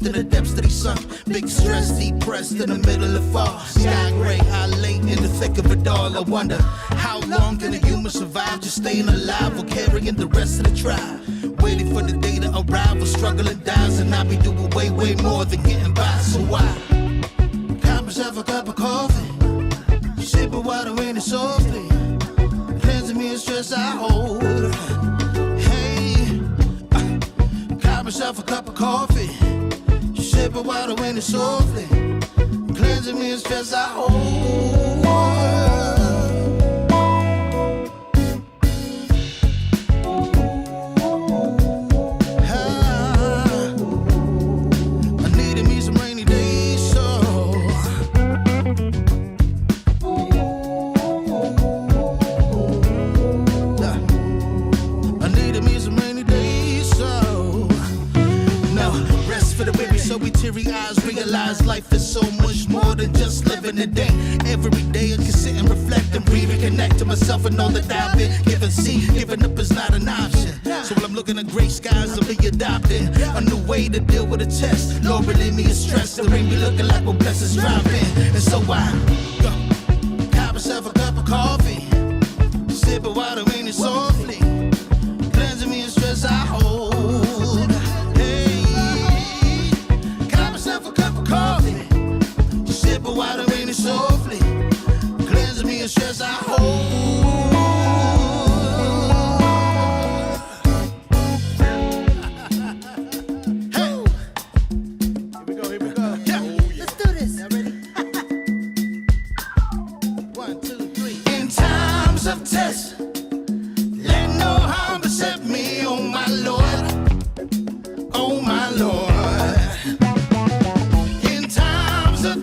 deep in the depths that he sunk. Big stress, depressed in the middle of fall. Sky gray, I lay in the thick of it all. I wonder, how long can a human survive just staying alive or carrying the rest of the tribe? Waiting for the day to arrive or struggling dies, and I be doing way, way more than getting by. So why? Cop myself a cup of coffee, sipping water in it softly, cleansing me of stress I hold. Hey, cop myself a cup of coffee, sipping water in it softly, cleansing me of stress I hold. Realize life is so much more than just living a day. Every day I can sit and reflect and breathe and connect to myself and all that I've been given. See, giving up is not an option. So when I'm looking at gray skies, I'll be adopting a new way to deal with a test. Lord, relieve me of stress. The ring be looking like when blessings drop in. And so I cop myself a cup of coffee, sipping water in it softly, cleansing me of stress I hold. Sipping water in it softly, cleansing me of stress I hold. Hey, here we go. Yeah, let's do this. Y'all ready? 1, 2, 3. In times of test, let no harm beset me, oh my Lord, oh my Lord.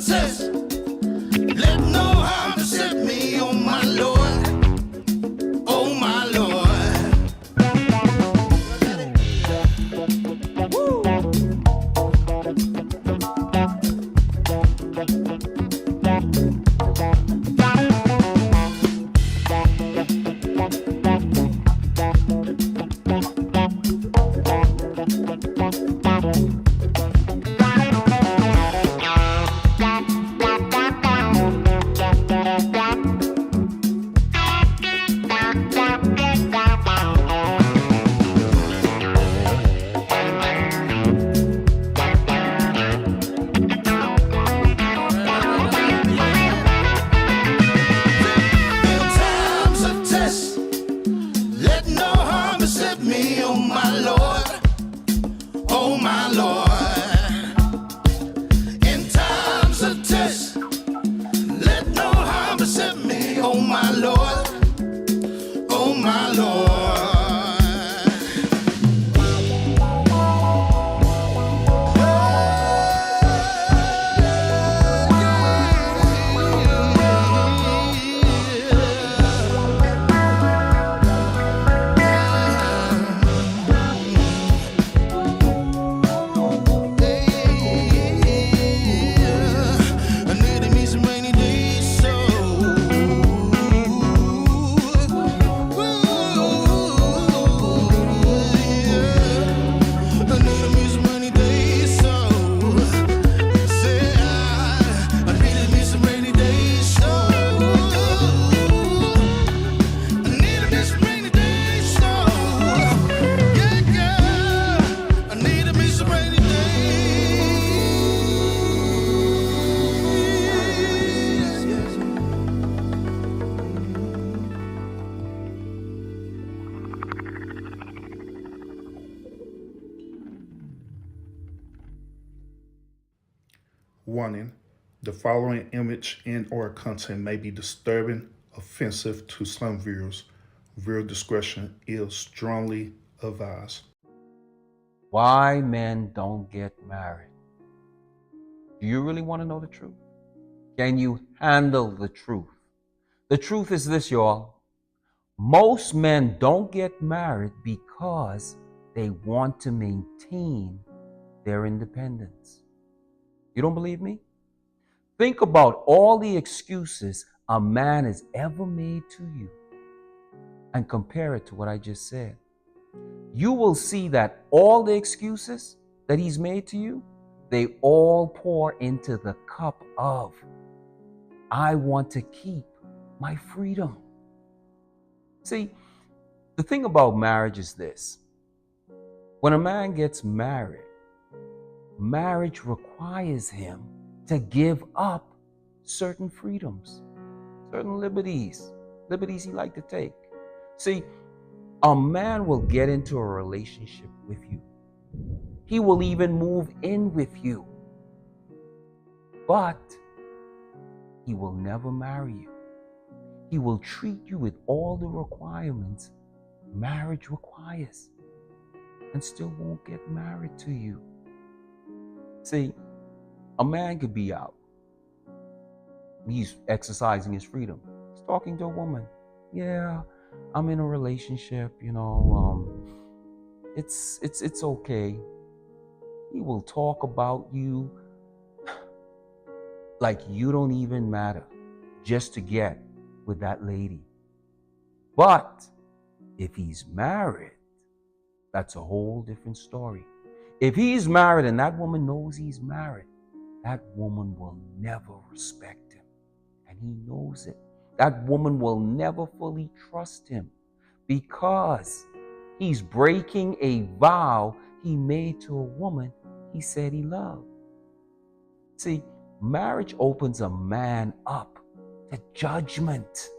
Test. Let no harm beset me, oh my Lord, oh my Lord. Warning, the following image and/or content may be disturbing, offensive to some viewers. Viewer discretion is strongly advised. Why men don't get married. Do you really want to know the truth? Can you handle the truth? The truth is this, y'all. Most men don't get married because they want to maintain their independence. You don't believe me? Think about all the excuses a man has ever made to you and compare it to what I just said. You will see that all the excuses that he's made to you They all pour into the cup of, I want to keep my freedom. See, the thing about marriage is this. When a man gets married, marriage requires him to give up certain freedoms, certain liberties he like to take. See, a man will get into a relationship with you. He will even move in with you. But he will never marry you. He will treat you with all the requirements marriage requires and still won't get married to you. See, a man could be out. He's exercising his freedom. He's talking to a woman. Yeah, I'm in a relationship, it's okay. He will talk about you like you don't even matter just to get with that lady. But if he's married, that's a whole different story. If he's married and that woman knows he's married, that woman will never respect him. And he knows it. That woman will never fully trust him because he's breaking a vow he made to a woman he said he loved. See, marriage opens a man up to judgment.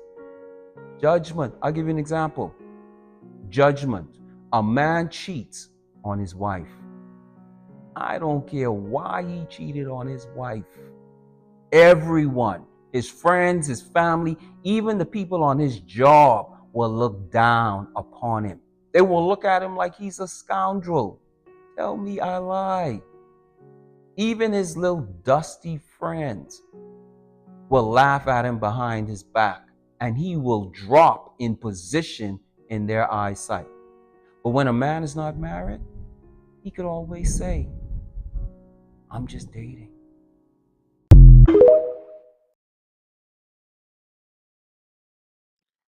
Judgment. I'll give you an example. Judgment. A man cheats on his wife. I don't care why he cheated on his wife. Everyone, his friends, his family, even the people on his job will look down upon him. They will look at him like he's a scoundrel. Tell me I lie. Even his little dusty friends will laugh at him behind his back, and he will drop in position in their eyesight. But when a man is not married, he could always say, I'm just dating.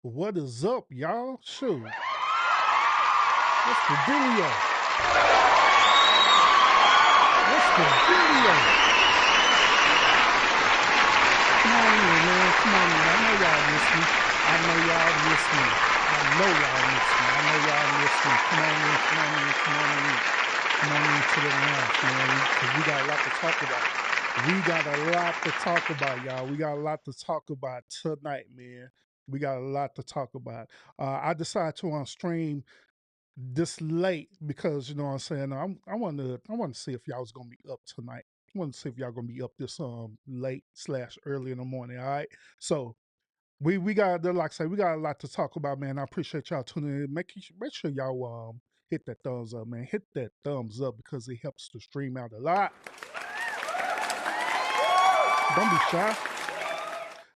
What is up, y'all? Shoot. What's the dealio? What's the dealio? Come on in, man. Come on in. I know y'all miss me. I know y'all miss me. I know y'all miss me. I know y'all miss me. Come on in. Come on in. Come on in. Come on into the lounge, man. Because we got a lot to talk about. We got a lot to talk about, y'all. We got a lot to talk about tonight, man. We got a lot to talk about. I decided to stream this late because you know what I'm saying. I want to see if y'all was gonna be up tonight. I want to see if y'all gonna be up this late / early in the morning. All right, so we got like I say, we got a lot to talk about, man. I appreciate y'all tuning in. Make sure y'all hit that thumbs up, man. Hit that thumbs up because it helps the stream out a lot. Don't be shy.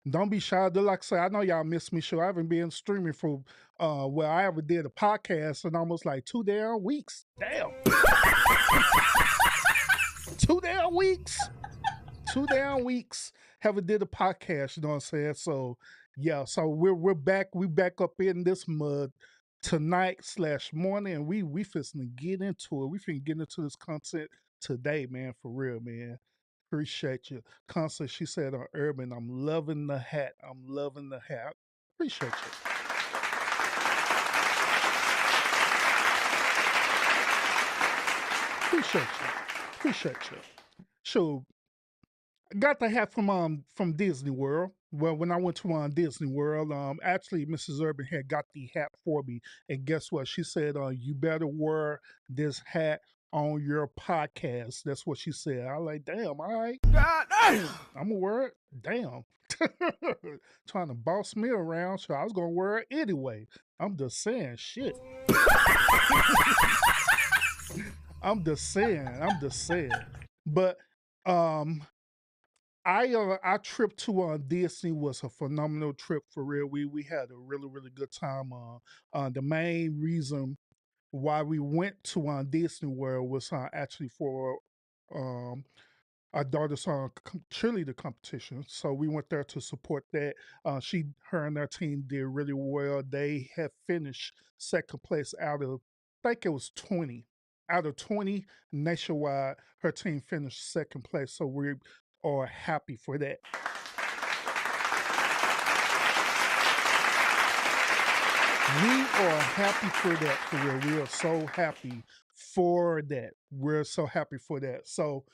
Don't be shy. Like I say, I know y'all miss me. Sure, I haven't been streaming for well, I ever did a podcast in almost like 2 damn weeks. Damn. 2 damn weeks. 2 damn weeks. Haven't did a podcast, you know what I'm saying? So yeah, so we're back. We back up in this mud tonight / morning, and we finna get into it. We finna get into this content today, man, for real, man. Appreciate you. Constance, she said on Urban, I'm loving the hat. I'm loving the hat. Appreciate you. Appreciate you. Appreciate you. So got the hat from Disney World. Well, when I went to Disney World, actually Mrs. Urban had got the hat for me, and guess what? She said, "You better wear this hat on your podcast." That's what she said. I like, damn, all right, God damn, I'm gonna wear it. Damn, trying to boss me around, so I was gonna wear it anyway. I'm just saying, shit. I'm just saying. I'm just saying. But um, I trip to Disney was a phenomenal trip for real. We had a really good time. The main reason why we went to Disney World was actually for um our daughter's cheerleader competition. So we went there to support that. Her and their team did really well. They had finished second place out of, I think it was 20. out of 20 nationwide, her team finished second place. So we are happy for that. We are happy for that. For real. We are so happy for that. We're so happy for that. So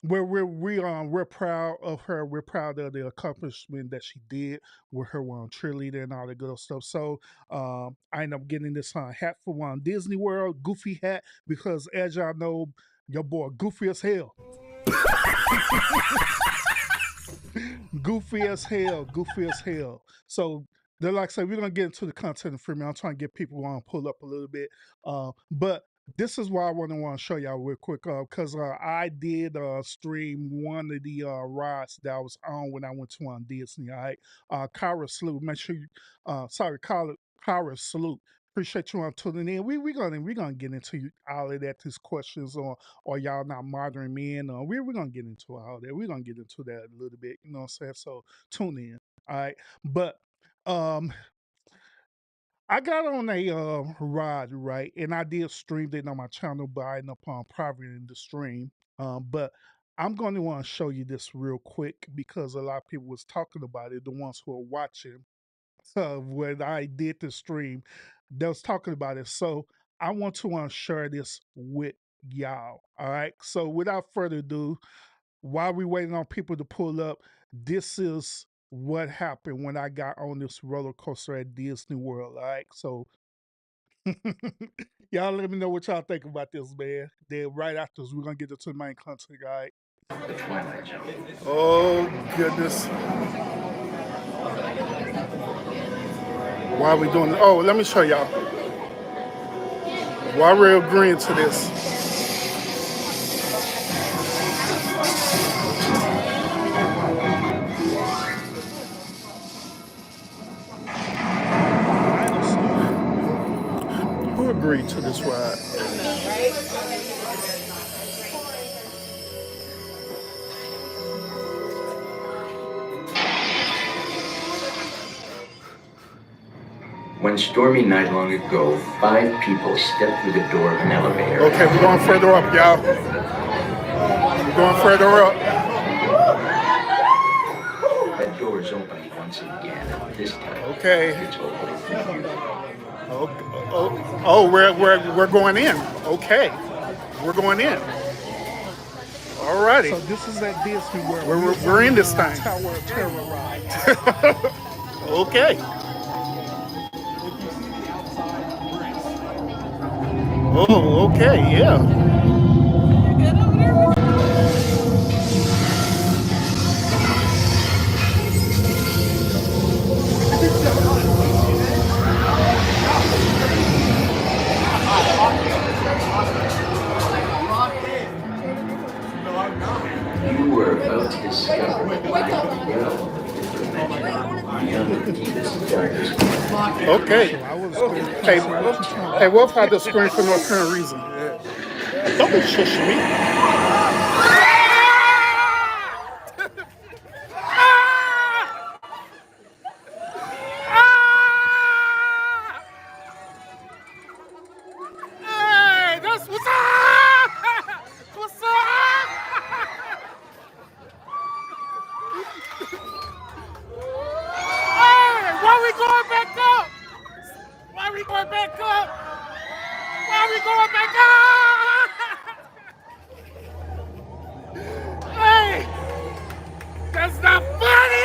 we're proud of her. We're proud of the accomplishment that she did with her cheerleader and all the good stuff. So I ended up getting this hat for Disney World, Goofy hat, because as y'all know, your boy goofy as hell. Goofy as hell, goofy as hell. So they're like I said, we're gonna get into the content for me. I'm trying to get people on pull up a little bit. But this is why I want to show y'all real quick because I did stream one of the rides that I was on when I went to Disney. All right, Kyra Salute. Make sure you, Kyra Salute. Appreciate you on tuning in. We're gonna get into all of that. These questions or y'all not monitoring me, and we're gonna get into all that. We're gonna get into that a little bit. You know what I'm saying? So tune in. All right, but um I got on a ride, right? And I did stream it on my channel, but I ended up privating the stream. But I'm going to want to show you this real quick because a lot of people was talking about it. The ones who are watching when I did the stream, they was talking about it. So I want to share this with y'all. All right. So without further ado, while we waiting on people to pull up, this is what happened when I got on this roller coaster at Disney World. All right, so y'all let me know what y'all think about this, man. Then right after this, we're gonna get into the main content, all right? Oh goodness. Why are we doing this? Oh, let me show y'all. Why we're agreeing to this. Who agreed to this ride? One stormy night long ago, 5 people stepped through the door of an elevator. Okay, we're going further up, y'all. We're going further up. That door is opening once again. This time, okay, it's opening for you. We're going in. Okay, we're going in. Alrighty. So this is at Disney World. We're in this thing. Tower of Terror ride. Okay. Oh, okay, yeah. You were about to discover the light realm of the dimension beyond the deepest, darkest. Okay. Hey, what if I just scream for no apparent reason? Don't be shushing me. Hey, that's what's up! What's up? Hey, why we going back up? Why we going back up? Why we going back up? Hey, that's not funny!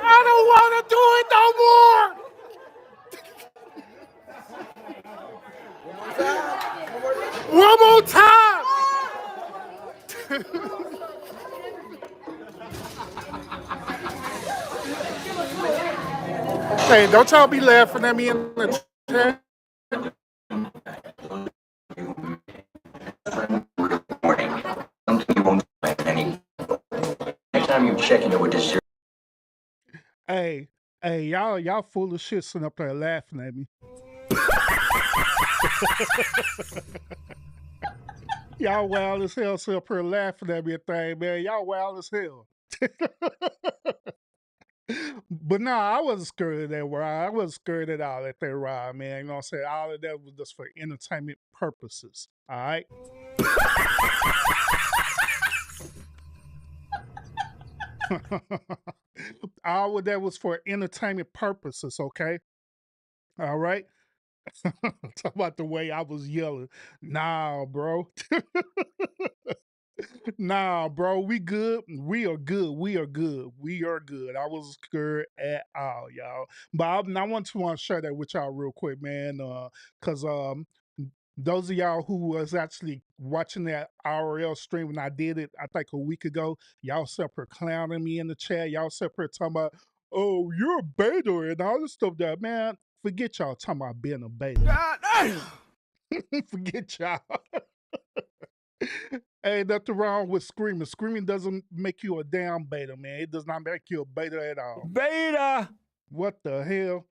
I don't want to do it no more! One more time! Hey, don't y'all be laughing at me in the chat. Warning. Something you won't find any. Next time you check into a dessert. Hey, y'all full of shit sitting up there laughing at me. Y'all wild as hell sitting up here laughing at me and thing, man. Y'all wild as hell. But no, I wasn't scared of that ride. I wasn't scared at all at that ride, man. You know what I'm saying? All of that was just for entertainment purposes. All right. All of that was for entertainment purposes, okay? All right. Talk about the way I was yelling. Nah, bro. Nah, bro. We good. We are good. We are good. We are good. I wasn't scared at all, y'all. But I want to share that with y'all real quick, man. Cause those of y'all who was actually watching that IRL stream when I did it, I think a week ago, y'all separate clowning me in the chat. Y'all separate talking about, oh, you're a beta and all this stuff. That man, forget y'all talking about being a beta. God damn. Forget y'all. Ain't nothing wrong with screaming. Screaming doesn't make you a damn beta, man. It does not make you a beta at all. Beta. What the hell?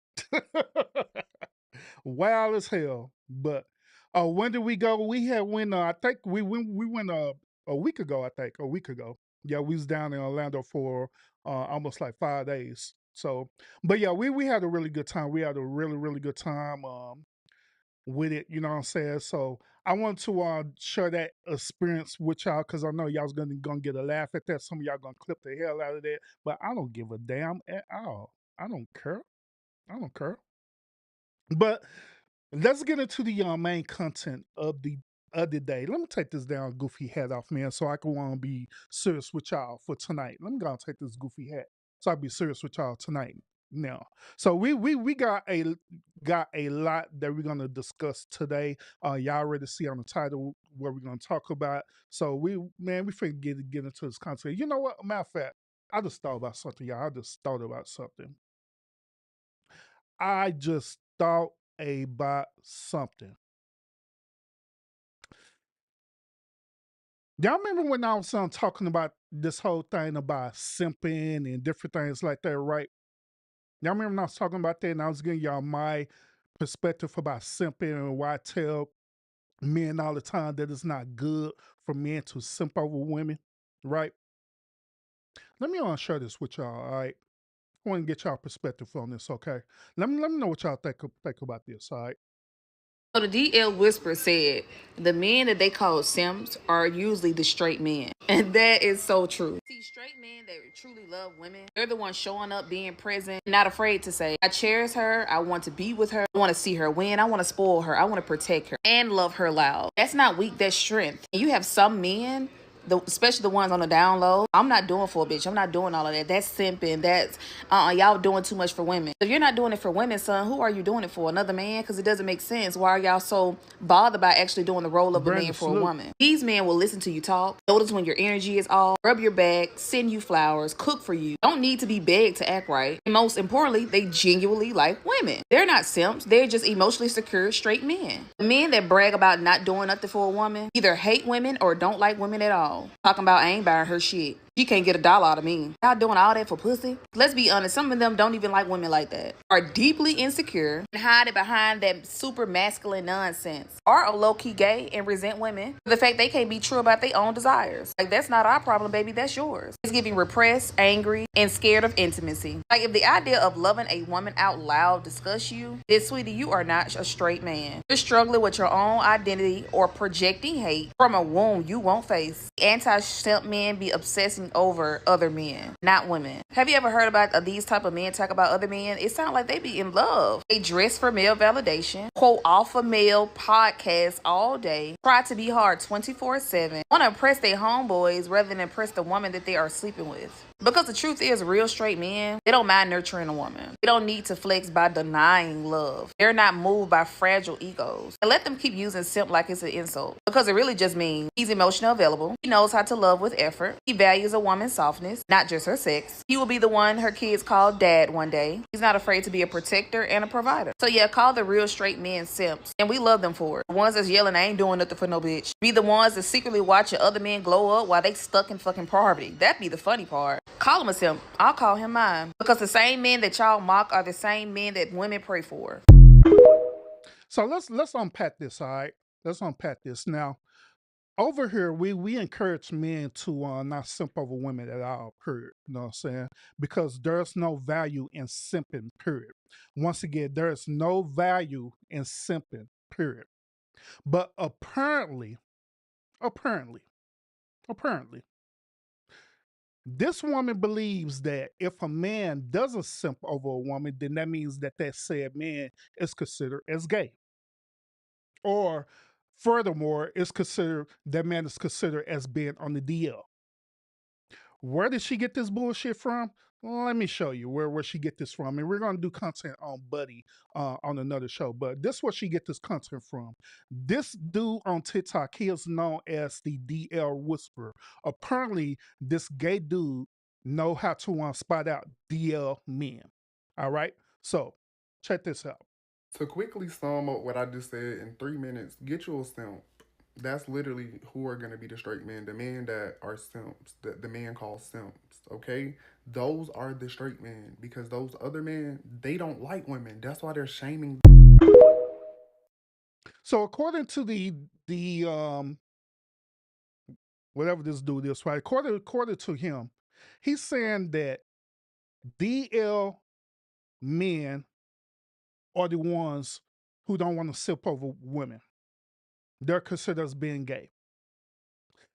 Wild as hell. But when did we go? We had went. I think we went a week ago. I think a week ago. Yeah, we was down in Orlando for almost like 5 days. So, but yeah, we had a really good time. We had a really good time with it. You know what I'm saying? So I want to share that experience with y'all because I know y'all's gonna get a laugh at that. Some of y'all gonna clip the hell out of that, but I don't give a damn at all. I don't care. I don't care. But let's get into the main content of the day. Let me take this down goofy hat off, man, so I can want to be serious with y'all for tonight. Let me go and take this goofy hat so I can be serious with y'all tonight. Now, so we got a lot that we're gonna discuss today. Y'all already see on the title what we're gonna talk about. So we finna get into this content. You know what? Matter of fact, I just thought about something, y'all. I just thought about something. I just thought about something. Y'all remember when I was talking about this whole thing about simping and different things like that, right? Y'all remember when I was talking about that and I was giving y'all my perspective about simping and why I tell men all the time that it's not good for men to simp over women, right? Let me share this with y'all, all right? I want to get y'all perspective on this, okay? Let me know what y'all think about this, all right? So the DL Whisper said the men that they call simps are usually the straight men. And that is so true. See, straight men that truly love women, they're the ones showing up, being present, not afraid to say, I cherish her, I want to be with her, I want to see her win, I want to spoil her, I want to protect her, and love her loud. That's not weak, that's strength. And you have some men, especially the ones on the down low. I'm not doing for a bitch. I'm not doing all of that. That's simping. That's y'all doing too much for women. If you're not doing it for women, son, who are you doing it for? Another man? Because it doesn't make sense. Why are y'all so bothered by actually doing the role of a man for a woman? These men will listen to you talk, notice when your energy is off, rub your back, send you flowers, cook for you. Don't need to be begged to act right. And most importantly, they genuinely like women. They're not simps. They're just emotionally secure, straight men. The men that brag about not doing nothing for a woman either hate women or don't like women at all. Talking about I ain't buying her shit. She can't get $1 out of me. Y'all doing all that for pussy? Let's be honest, some of them don't even like women like that. Are deeply insecure and hide it behind that super masculine nonsense. Are low-key gay and resent women for the fact they can't be true about their own desires. Like, that's not our problem, baby. That's yours. It's giving repressed, angry, and scared of intimacy. Like, if the idea of loving a woman out loud disgusts you, then sweetie, you are not a straight man. You're struggling with your own identity or projecting hate from a wound you won't face. Anti-simp men be obsessing over other men, not women. Have you ever heard about these type of men talk about other men? It sounds like they be in love. They dress for male validation, quote alpha male podcasts all day, try to be hard 24/7, want to impress their homeboys rather than impress the woman that they are sleeping with. Because the truth is, real straight men, they don't mind nurturing a woman. They don't need to flex by denying love. They're not moved by fragile egos. And let them keep using simp like it's an insult. Because it really just means he's emotionally available. He knows how to love with effort. He values a woman's softness, not just her sex. He will be the one her kids call dad one day. He's not afraid to be a protector and a provider. So yeah, call the real straight men simps. And we love them for it. The ones that's yelling, I ain't doing nothing for no bitch. Be the ones that secretly watching other men glow up while they stuck in fucking poverty. That'd be the funny part. Call him a simp. I'll call him mine. Because the same men that y'all mock are the same men that women pray for. So let's unpack this, all right? Let's unpack this. Now, over here we encourage men to not simp over women at all, period. You know what I'm saying? Because there's no value in simping, period. Once again, there's no value in simping, period. But apparently, apparently, this woman believes that if a man doesn't simp over a woman, then that means that that said man is considered as gay. Or furthermore, is considered that man is considered as being on the DL. Where did she get this bullshit from? Well, let me show you where she get this from. And we're gonna do content on Buddy on another show. But this is where she get this content from. This dude on TikTok, he is known as the DL Whisperer. Apparently, this gay dude know how to spot out DL men. All right. So check this out. To quickly sum up what I just said in 3 minutes, get you a simp. That's literally who are going to be the straight men, the men that are simps, the man called simps, okay? Those are the straight men because those other men, they don't like women. That's why they're shaming. So according to the whatever this dude is, right? According to him, he's saying that DL men are the ones who don't want to sip over women. They're considered as being gay.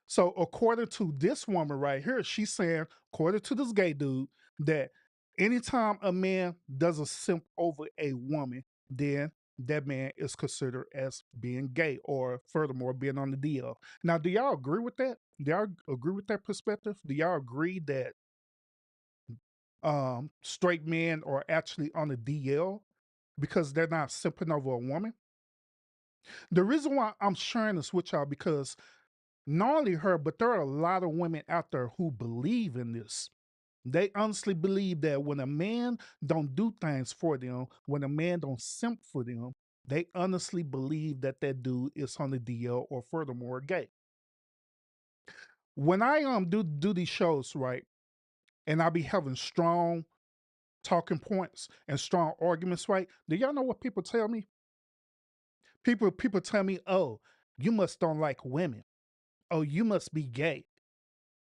So according to this woman right here, she's saying, according to this gay dude, that anytime a man doesn't simp over a woman, then that man is considered as being gay or furthermore being on the DL. Now, do y'all agree with that? Do y'all agree with that perspective? Do y'all agree that straight men are actually on the DL because they're not simping over a woman? The reason why I'm sharing this with y'all because not only her, but there are a lot of women out there who believe in this. They honestly believe that when a man don't do things for them, when a man don't simp for them, they honestly believe that that dude is on the DL or furthermore gay. When I do these shows, right, and I be having strong talking points and strong arguments, right? Do y'all know what people tell me? People tell me, "Oh, you must don't like women. Oh, you must be gay."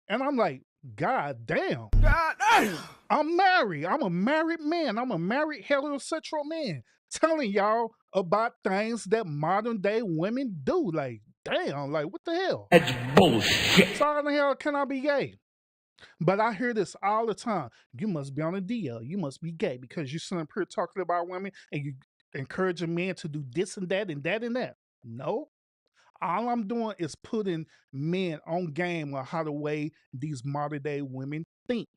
And I'm like, God damn. God damn. I'm married. I'm a married man. I'm a married heterosexual man telling y'all about things that modern day women do. Like, damn, like what the hell? That's bullshit. So how the hell can I be gay? But I hear this all the time. You must be on a DL. You must be gay because you sit up here talking about women and you encouraging men to do this and that and that and that. No, all I'm doing is putting men on game on how the way these modern day women think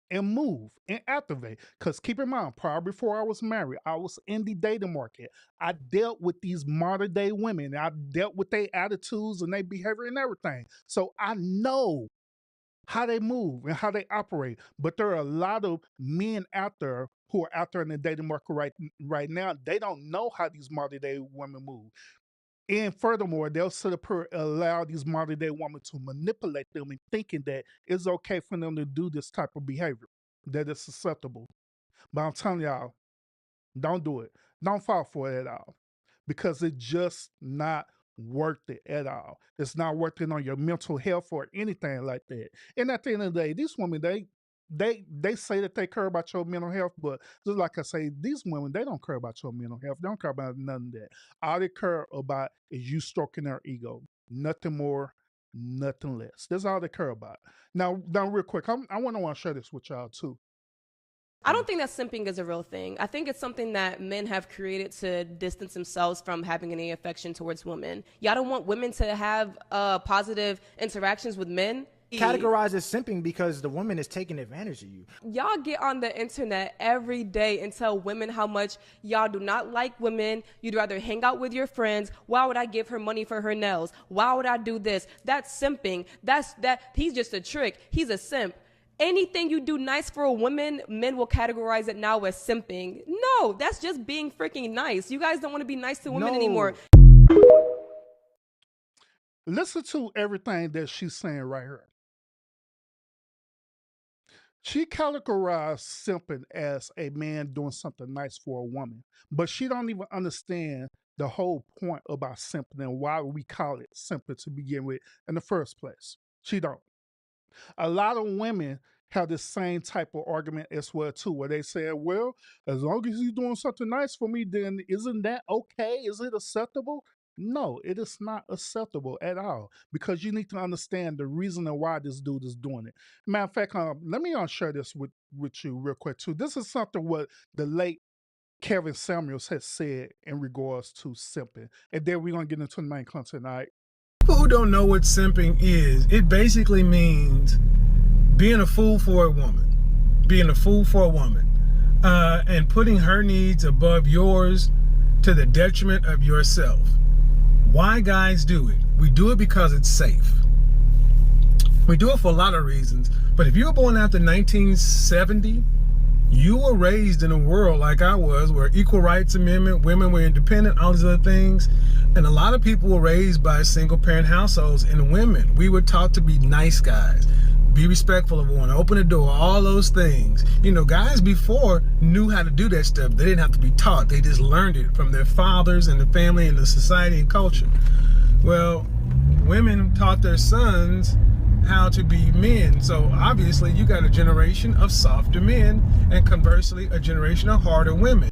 and move and activate. Because keep in mind, prior before I was married, I was in the dating market. I dealt with these modern day women. I dealt with their attitudes and their behavior and everything. So I know how they move and how they operate. But there are a lot of men out there who are out there in the dating market right now. They don't know how these modern day women move. And furthermore, they'll sit up here and allow these modern day women to manipulate them and thinking that it's okay for them to do this type of behavior, that it's acceptable. But I'm telling y'all, don't do it. Don't fall for it at all. Because it's just not worth it at all. It's not working on your mental health or anything like that. And at the end of the day, these women, they say that they care about your mental health, but just like I say, these women, they don't care about your mental health. They don't care about none of that. All they care about is you stroking their ego. Nothing more, nothing less. That's all they care about. Now real quick, I want to share this with y'all too. I don't think that simping is a real thing. I think it's something that men have created to distance themselves from having any affection towards women. Y'all don't want women to have positive interactions with men. Categorized as simping because the woman is taking advantage of you. Y'all get on the internet every day and tell women how much y'all do not like women. You'd rather hang out with your friends. Why would I give her money for her nails? Why would I do this? That's simping. He's just a trick. He's a simp. Anything you do nice for a woman, men will categorize it now as simping. No, that's just being freaking nice. You guys don't want to be nice to women anymore. Listen to everything that she's saying right here. She categorized simping as a man doing something nice for a woman, but she don't even understand the whole point about simping and why we call it simping to begin with in the first place. She don't. A lot of women have the same type of argument as well too, where they say, "Well, as long as he's doing something nice for me, then isn't that okay? Is it acceptable?" No, it is not acceptable at all because you need to understand the reason and why this dude is doing it. Matter of fact, let me share this with you real quick too. This is something what the late Kevin Samuels has said in regards to simping, and then we're gonna get into the main content. All right. People who don't know what simping is, it basically means being a fool for a woman, and putting her needs above yours to the detriment of yourself. Why guys do it? We do it because it's safe. We do it for a lot of reasons, but if you were born after 1970, you were raised in a world like I was, where equal rights amendment, women were independent, all these other things. And a lot of people were raised by single parent households, and women, we were taught to be nice guys, be respectful of one, open the door, all those things. You know, guys before knew how to do that stuff. They didn't have to be taught. They just learned it from their fathers and the family and the society and culture. Well, women taught their sons how to be men. So obviously you got a generation of softer men and conversely a generation of harder women.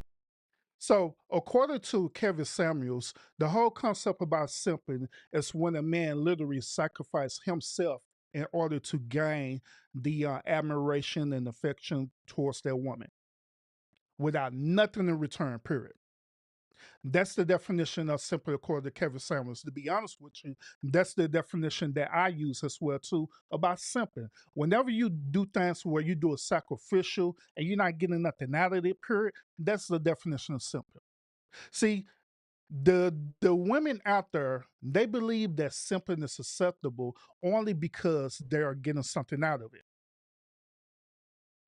So, according to Kevin Samuels, the whole concept about simping is when a man literally sacrifices himself in order to gain the admiration and affection towards that woman without nothing in return, period. That's the definition of simply according to Kevin Samuels. To be honest with you, that's the definition that I use as well too about simping. Whenever you do things where you do a sacrificial and you're not getting nothing out of it, period, that's the definition of simping. See, the women out there, they believe that simping is acceptable only because they are getting something out of it.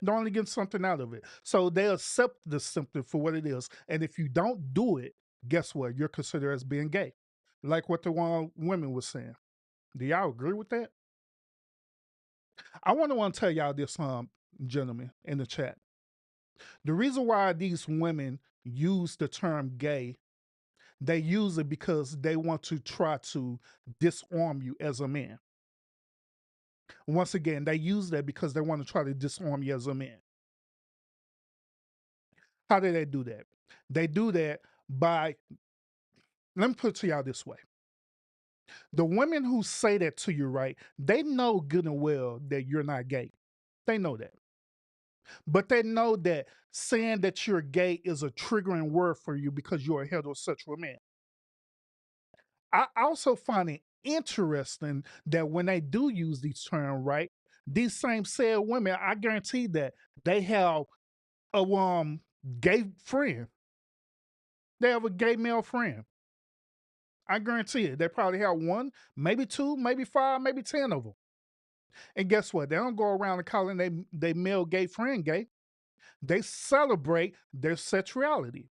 They're only getting something out of it. So they accept the symptom for what it is. And if you don't do it, guess what? You're considered as being gay. Like what the one women was saying. Do y'all agree with that? I want to tell y'all this, gentlemen, in the chat. The reason why these women use the term gay, they use it because they want to try to disarm you as a man. Once again, they use that because they want to try to disarm you as a man. How do they do that? They do that by, let me put it to y'all this way. The women who say that to you, right, they know good and well that you're not gay. They know that. But they know that saying that you're gay is a triggering word for you because you're a heterosexual man. I also find it interesting that when they do use these terms, right, these same said women, I guarantee that they have a gay friend. They have a gay male friend. I guarantee it. They probably have one, maybe two, maybe five, maybe 10 of them. And guess what? They don't go around and calling they male gay friend gay. They celebrate their sexuality.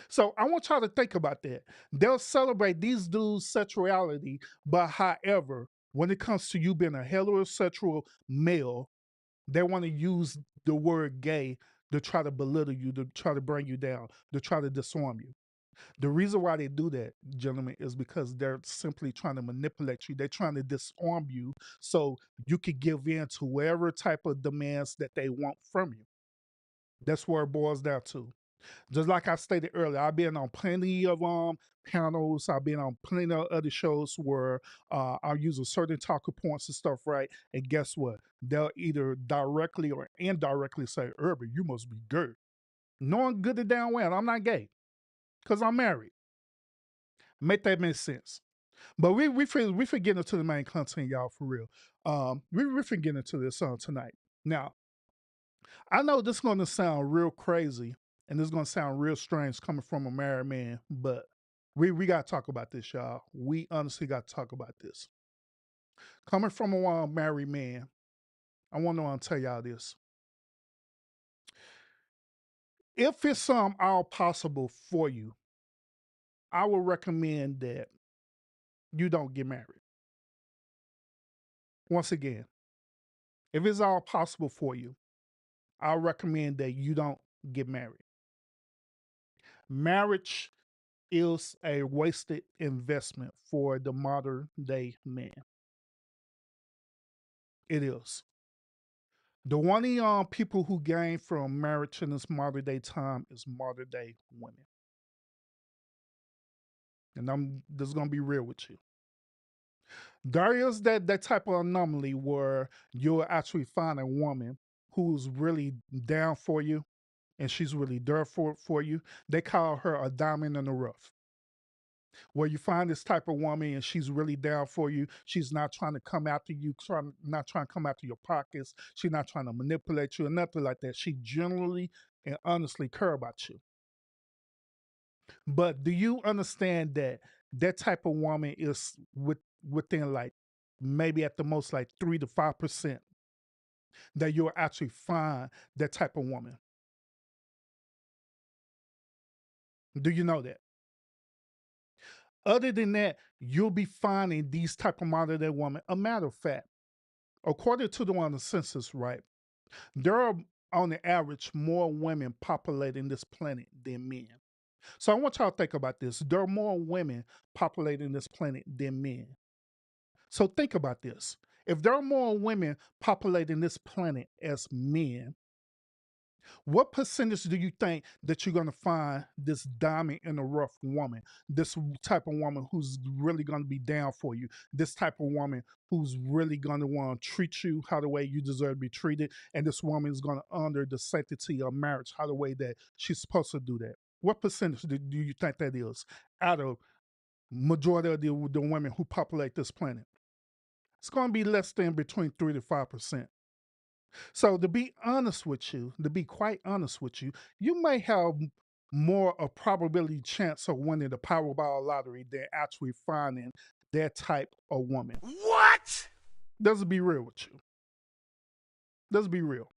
So I want y'all to think about that. They'll celebrate these dudes' sexuality, but however, when it comes to you being a heterosexual male, they want to use the word gay to try to belittle you, to try to bring you down, to try to disarm you. The reason why they do that, gentlemen, is because they're simply trying to manipulate you. They're trying to disarm you so you could give in to whatever type of demands that they want from you. That's where it boils down to. Just like I stated earlier, I've been on plenty of panels. I've been on plenty of other shows where I use a certain talking points and stuff, right? And guess what? They'll either directly or indirectly say, "Urban, you must be gay." Knowing good and damn well I'm not gay because I'm married. Make that make sense. But we get into the main content, y'all, for real. We get into this tonight. Now, I know this is going to sound real crazy and this is going to sound real strange coming from a married man, but we got to talk about this, y'all. We honestly got to talk about this. Coming from a married man, I want to tell y'all this. If it's all possible for you, I would recommend that you don't get married. Once again, if it's all possible for you, I recommend that you don't get married. Marriage is a wasted investment for the modern day man. It is. The only people who gain from marriage in this modern day time is modern day women. And I'm just gonna be real with you. There is that type of anomaly where you'll actually find a woman who's really down for you and she's really there for you. They call her a diamond in the rough. Where you find this type of woman and she's really down for you. She's not trying to come after you, not trying to come after your pockets. She's not trying to manipulate you or nothing like that. She generally and honestly care about you. But do you understand that that type of woman is within like maybe at the most like 3 to 5% that you'll actually find that type of woman? Do you know that? Other than that, you'll be finding these type of modern day women. A matter of fact, according to the census, right, there are on the average more women populating this planet than men. So I want y'all to think about this. There are more women populating this planet than men. So think about this. If there are more women populating this planet as men, what percentage do you think that you're going to find this diamond in the rough woman, this type of woman who's really going to be down for you, this type of woman who's really going to want to treat you how the way you deserve to be treated, and this woman is going to honor the sanctity of marriage how the way that she's supposed to do that? What percentage do you think that is out of majority of the women who populate this planet? It's going to be less than between 3 to 5%. So to be honest with you, to be quite honest with you, you may have more a probability chance of winning the Powerball lottery than actually finding that type of woman. What? Let's be real with you. Let's be real.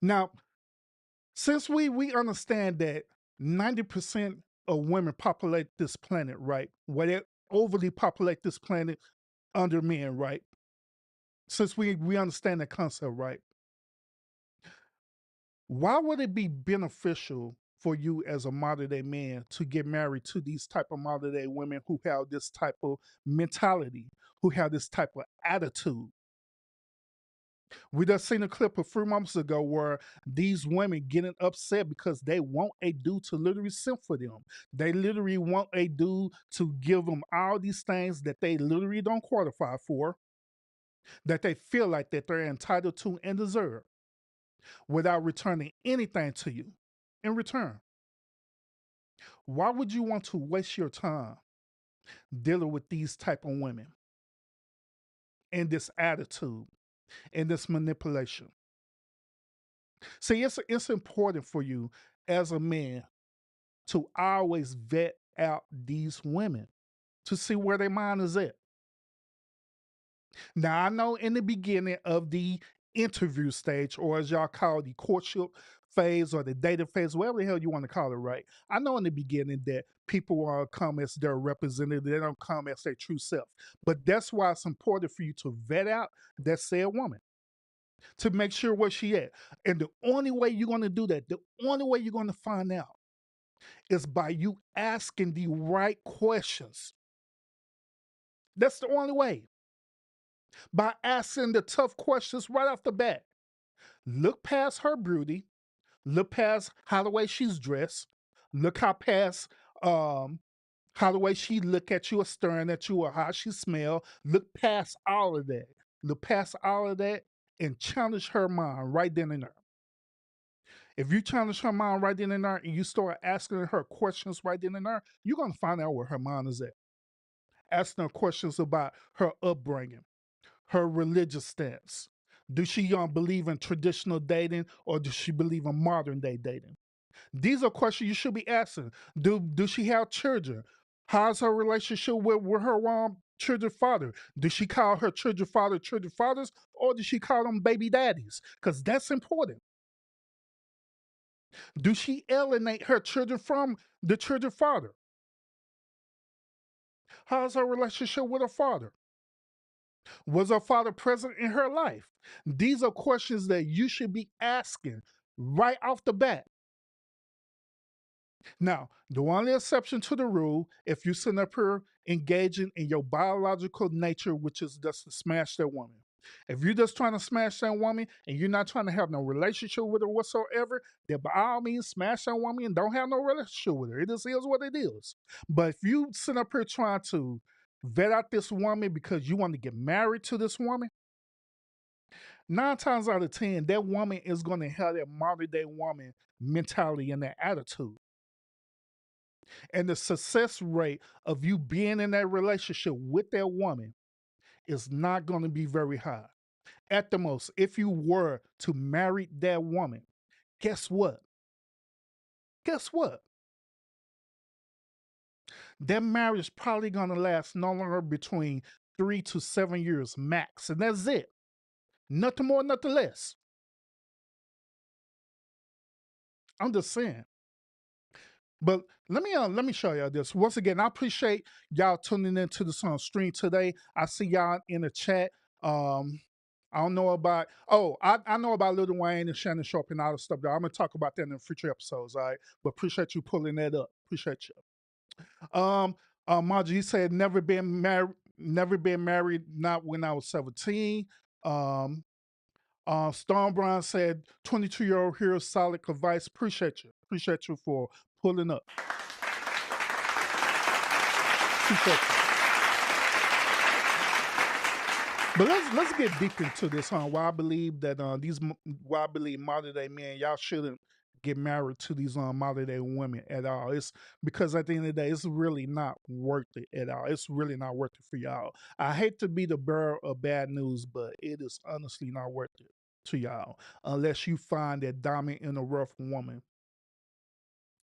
Now, since we understand that 90% of women populate this planet, right? Where they overly populate this planet under men, right? Since we understand that concept, right? Why would it be beneficial for you as a modern day man to get married to these type of modern day women who have this type of mentality, who have this type of attitude? We just seen a clip a few months ago where these women getting upset because they want a dude to literally simp for them. They literally want a dude to give them all these things that they literally don't qualify for, that they feel like that they're entitled to and deserve, without returning anything to you in return. Why would you want to waste your time dealing with these type of women and this attitude and this manipulation? See, it's important for you as a man to always vet out these women to see where their mind is at. Now, I know in the beginning of the interview stage, or as y'all call the courtship phase or the dating phase, whatever the hell you want to call it, right? I know in the beginning that people are come as their representative, they don't come as their true self. But that's why it's important for you to vet out that said woman, to make sure where she at. And the only way you're going to do that, the only way you're going to find out is by you asking the right questions. That's the only way. By asking the tough questions right off the bat. Look past her beauty. Look past how the way she's dressed. Look how the way she look at you or staring at you or how she smell. Look past all of that. Look past all of that and challenge her mind right then and there. If you challenge her mind right then and there and you start asking her questions right then and there, you're going to find out where her mind is at. Asking her questions about her upbringing, her religious stance. Does she believe in traditional dating or does she believe in modern day dating? These are questions you should be asking. Do she have children? How's her relationship with her children's father? Does she call her children's fathers, or does she call them baby daddies? Because that's important. Do she alienate her children from the children's father? How's her relationship with her father? Was her father present in her life? These are questions that you should be asking right off the bat. Now, the only exception to the rule, if you sitting up here engaging in your biological nature, which is just to smash that woman. If you're just trying to smash that woman and you're not trying to have no relationship with her whatsoever, then by all means smash that woman and don't have no relationship with her. It just is what it is. But if you sit up here trying to vet out this woman because you want to get married to this woman, 9 times out of 10, that woman is going to have that modern day woman mentality and that attitude. And the success rate of you being in that relationship with that woman is not going to be very high. At the most, if you were to marry that woman, guess what? Guess what? That marriage is probably going to last no longer between 3 to 7 years max. And that's it. Nothing more, nothing less. I'm just saying. But let me show y'all this. Once again, I appreciate y'all tuning into this on stream today. I see y'all in the chat. I don't know about I know about Lil Wayne and Shannon Sharp and all the stuff. I'm gonna talk about that in future episodes, all right? But appreciate you pulling that up. Appreciate you. Margie said never been married, not when I was 17. Storm Brown said 22-year-old hero, solid advice. Appreciate you. Appreciate you for pulling up. Appreciate you. But let's get deep into this, why I believe that why I believe modern day men, y'all shouldn't get married to these modern day women at all. It's because at the end of the day, it's really not worth it at all. It's really not worth it for y'all. I hate to be the bearer of bad news, but it is honestly not worth it to y'all unless you find that diamond in a rough woman.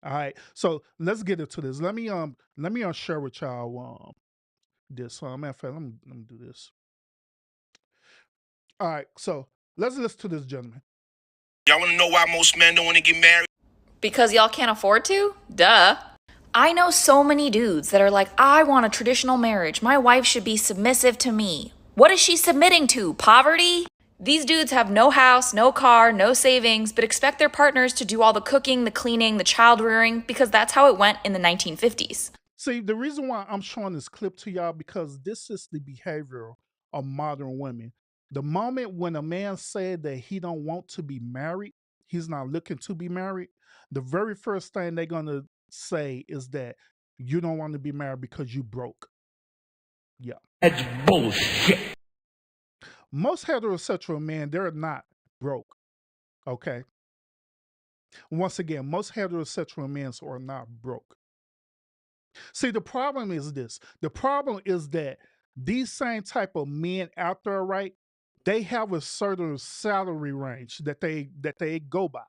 All right, so let's get into this. Let me share with y'all this. Matter of fact, let me do this. All right, so let's listen to this gentleman. Y'all want to know why most men don't want to get married? Because y'all can't afford to? Duh. I know so many dudes that are like, I want a traditional marriage. My wife should be submissive to me. What is she submitting to? Poverty? These dudes have no house, no car, no savings, but expect their partners to do all the cooking, the cleaning, the child rearing, because that's how it went in the 1950s. See, the reason why I'm showing this clip to y'all, because this is the behavior of modern women. The moment when a man said that he don't want to be married, he's not looking to be married, the very first thing they're going to say is that you don't want to be married because you broke. Yeah. That's bullshit. Most heterosexual men, they're not broke. Okay. Once again, most heterosexual men are not broke. See, the problem is this. The problem is that these same type of men out there, right? They have a certain salary range that they go by.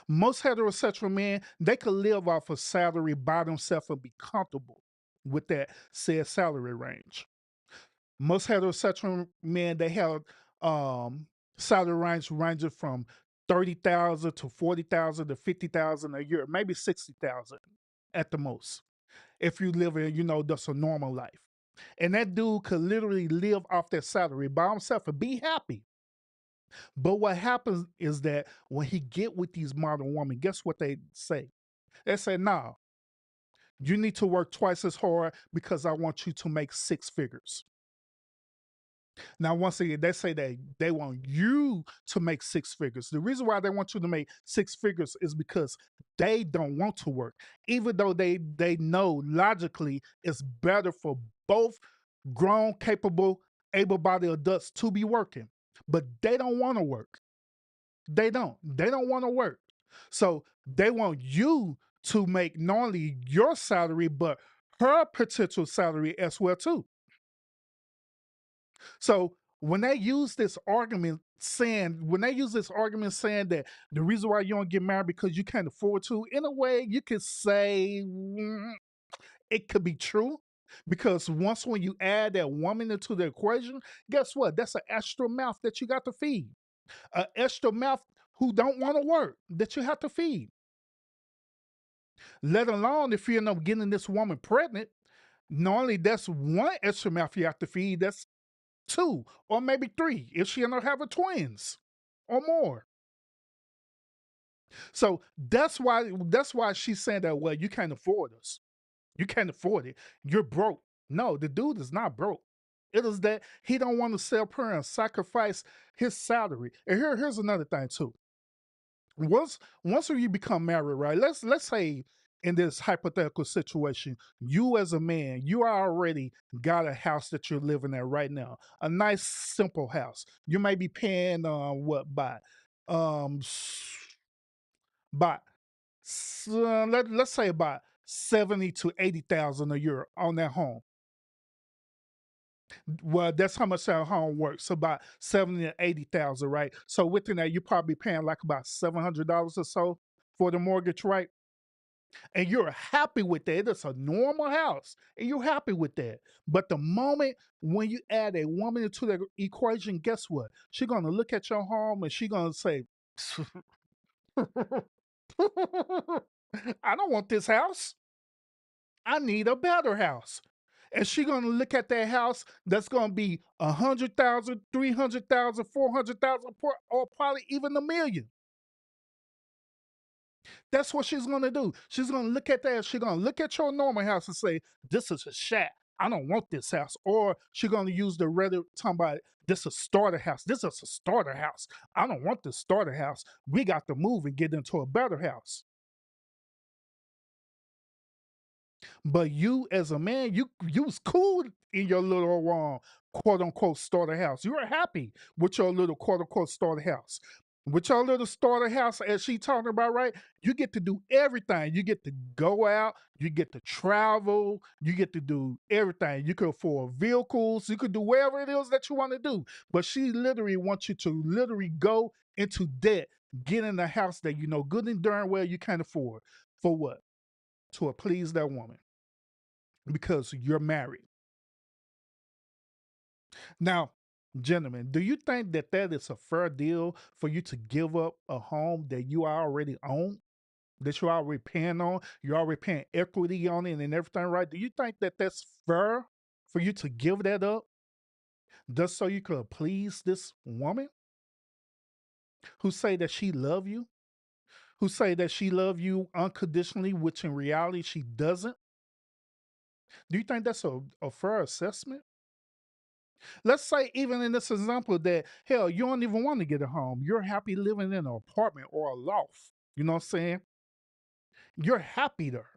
Most heterosexual men, they could live off a salary by themselves and be comfortable with that said salary range. Most heterosexual men, they have salary range ranging from 30,000 to 40,000 to 50,000 a year, maybe 60,000 at the most. If you live in, that's a normal life. And that dude could literally live off that salary by himself and be happy. But what happens is that when he get with these modern women, guess what they say? They say, nah, you need to work twice as hard because I want you to make 6 figures. Now, once again, they say they want you to make 6 figures. The reason why they want you to make 6 figures is because they don't want to work, even though they know logically it's better for both grown, capable, able-bodied adults to be working, but they don't want to work. They don't want to work. So they want you to make not only your salary, but her potential salary as well too. So when they use this argument saying that the reason why you don't get married because you can't afford to, in a way you could say it could be true. Because when you add that woman into the equation, guess what? That's an extra mouth that you got to feed. An extra mouth who don't want to work that you have to feed. Let alone if you end up getting this woman pregnant, not only that's one extra mouth you have to feed, that's 2 or maybe 3 if she end up having twins or more. So that's why she's saying that, well, you can't afford us. You can't afford it. You're broke. No, the dude is not broke. It is that he don't want to sell her and sacrifice his salary. And here's another thing too. Once you become married, right? Let's say in this hypothetical situation, you as a man, you already got a house that you're living at right now. A nice simple house. You may be paying what um s- by let's say about 70 to 80,000 a year on that home. Well, that's how much that home works. So about 70 to 80,000, right? So within that, you're probably paying like about $700 or so for the mortgage, right? And you're happy with that. It's a normal house, and you're happy with that. But the moment when you add a woman into the equation, guess what? She's gonna look at your home and she's gonna say, I don't want this house. I need a better house. And she's gonna look at that house that's gonna be 100,000, 300,000, 400,000, or probably even a million. That's what she's gonna do. She's gonna look at that. She's gonna look at your normal house and say, "This is a shack. I don't want this house." Or she's gonna use the Reddit talking about, "This is a starter house. This is a starter house. I don't want this starter house. We got to move and get into a better house." But you as a man, you was cool in your little quote unquote starter house. You were happy with your little quote unquote starter house. With your little starter house, as she talking about, right? You get to do everything. You get to go out, you get to travel, you get to do everything. You could afford vehicles, you could do whatever it is that you want to do. But she literally wants you to literally go into debt, get in a house that you know good and darn well you can't afford. For what? To please that woman because you're married. Now, gentlemen, do you think that that is a fair deal for you to give up a home that you already own, that you're already paying on, you're already paying equity on it and everything, right? Do you think that that's fair for you to give that up just so you could please this woman who say that she love you, who say that she love you unconditionally, which in reality she doesn't? Do you think that's a fair assessment? Let's say even in this example that hell, you don't even want to get a home. You're happy living in an apartment or a loft. You know what I'm saying? You're happy there.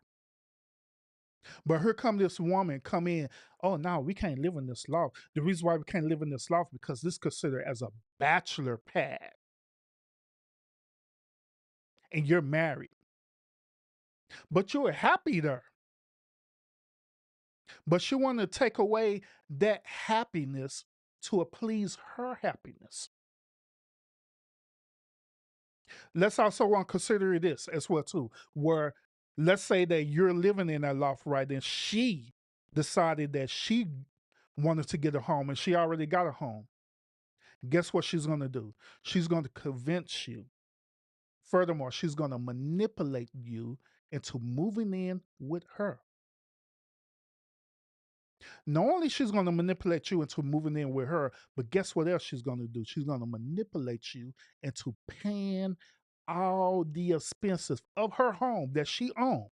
But here come this woman come in. Oh no, we can't live in this loft. The reason why we can't live in this loft because this is considered as a bachelor pad. And you're married. But you're happy there. But she want to take away that happiness to please her happiness. Let's also want to consider this as well too, where let's say that you're living in that loft, right? And she decided that she wanted to get a home and she already got a home. Guess what she's going to do? She's going to convince you. Furthermore, she's going to manipulate you into moving in with her. Not only she's going to manipulate you into moving in with her, but guess what else she's going to do? She's going to manipulate you into paying all the expenses of her home that she owns.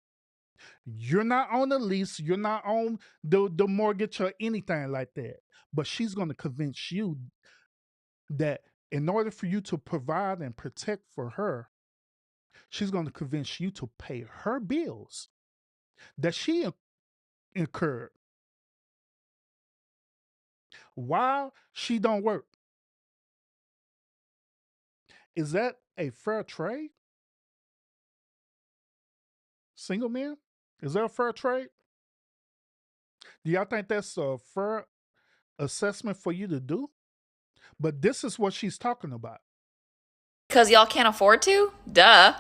You're not on the lease, you're not on the mortgage or anything like that. But she's going to convince you that in order for you to provide and protect for her, she's going to convince you to pay her bills that she incurred while she don't work. Is that a fair trade? Single men? Is that a fair trade? Do y'all think that's a fair assessment for you to do? But this is what she's talking about. Because y'all can't afford to? Duh.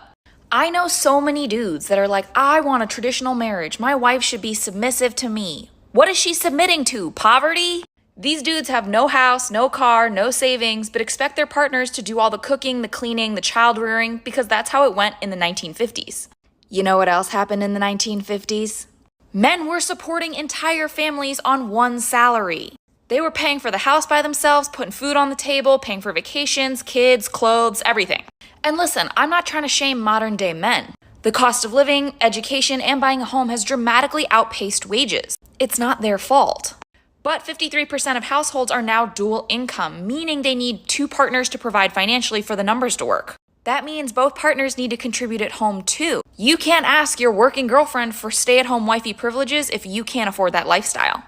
I know so many dudes that are like, I want a traditional marriage. My wife should be submissive to me. What is she submitting to? Poverty? These dudes have no house, no car, no savings, but expect their partners to do all the cooking, the cleaning, the child rearing, because that's how it went in the 1950s. You know what else happened in the 1950s? Men were supporting entire families on one salary. They were paying for the house by themselves, putting food on the table, paying for vacations, kids, clothes, everything. And listen, I'm not trying to shame modern day men. The cost of living, education, and buying a home has dramatically outpaced wages. It's not their fault. But 53% of households are now dual income, meaning they need two partners to provide financially for the numbers to work. That means both partners need to contribute at home too. You can't ask your working girlfriend for stay-at-home wifey privileges if you can't afford that lifestyle.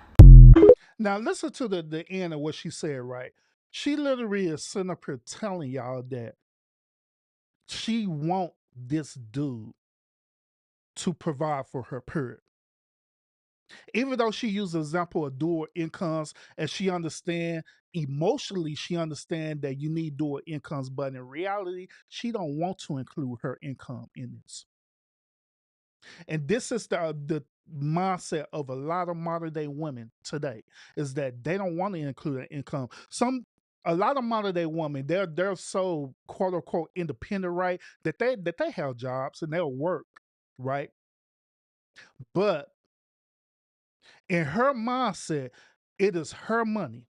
Now listen to the end of what she said, right? She literally is sitting up here telling y'all that she want this dude to provide for her, period. Even though she used the example of dual incomes, and she understand emotionally, she understand that you need dual incomes, but in reality, she don't want to include her income in this. And this is the mindset of a lot of modern day women today, is that they don't want to include an income. A lot of modern day women, they're so quote unquote independent, right? That they have jobs and they'll work, right? But in her mindset, it is her money.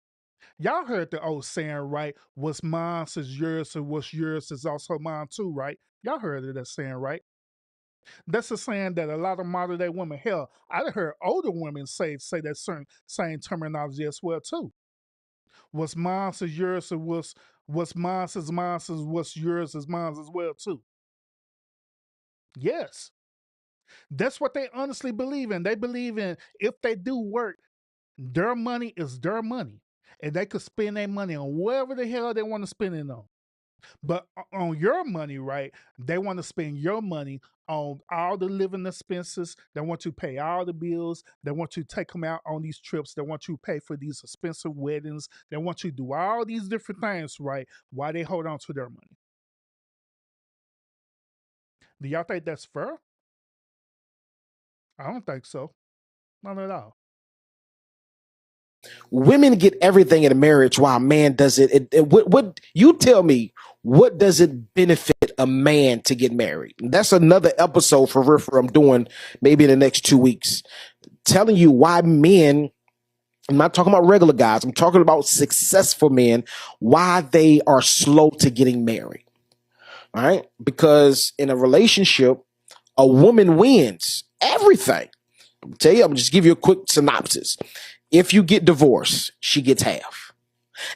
Y'all heard the old saying, right? What's mine is yours, and what's yours is also mine too, right? Y'all heard of that saying, right? That's a saying that a lot of modern day women, hell, I done heard older women say that certain same terminology as well too. What's mine is yours, and what's mine is what's yours is mine as well too. Yes, that's what they honestly believe in. They believe in, if they do work, their money is their money, and they could spend their money on whatever the hell they want to spend it on. But on your money, right? They want to spend your money on all the living expenses. They want to pay all the bills. They want to take them out on these trips. They want you to pay for these expensive weddings. They want you to do all these different things, right? While they hold on to their money. Do y'all think that's fair? I don't think so. Not at all. Women get everything in a marriage while a man does it. What you tell me, what does it benefit a man to get married? That's another episode for real I'm doing maybe in the next 2 weeks, telling you why men, I'm not talking about regular guys, I'm talking about successful men, why they are slow to getting married. All right? Because in a relationship, a woman wins everything. I'm gonna just give you a quick synopsis. If you get divorced, she gets half.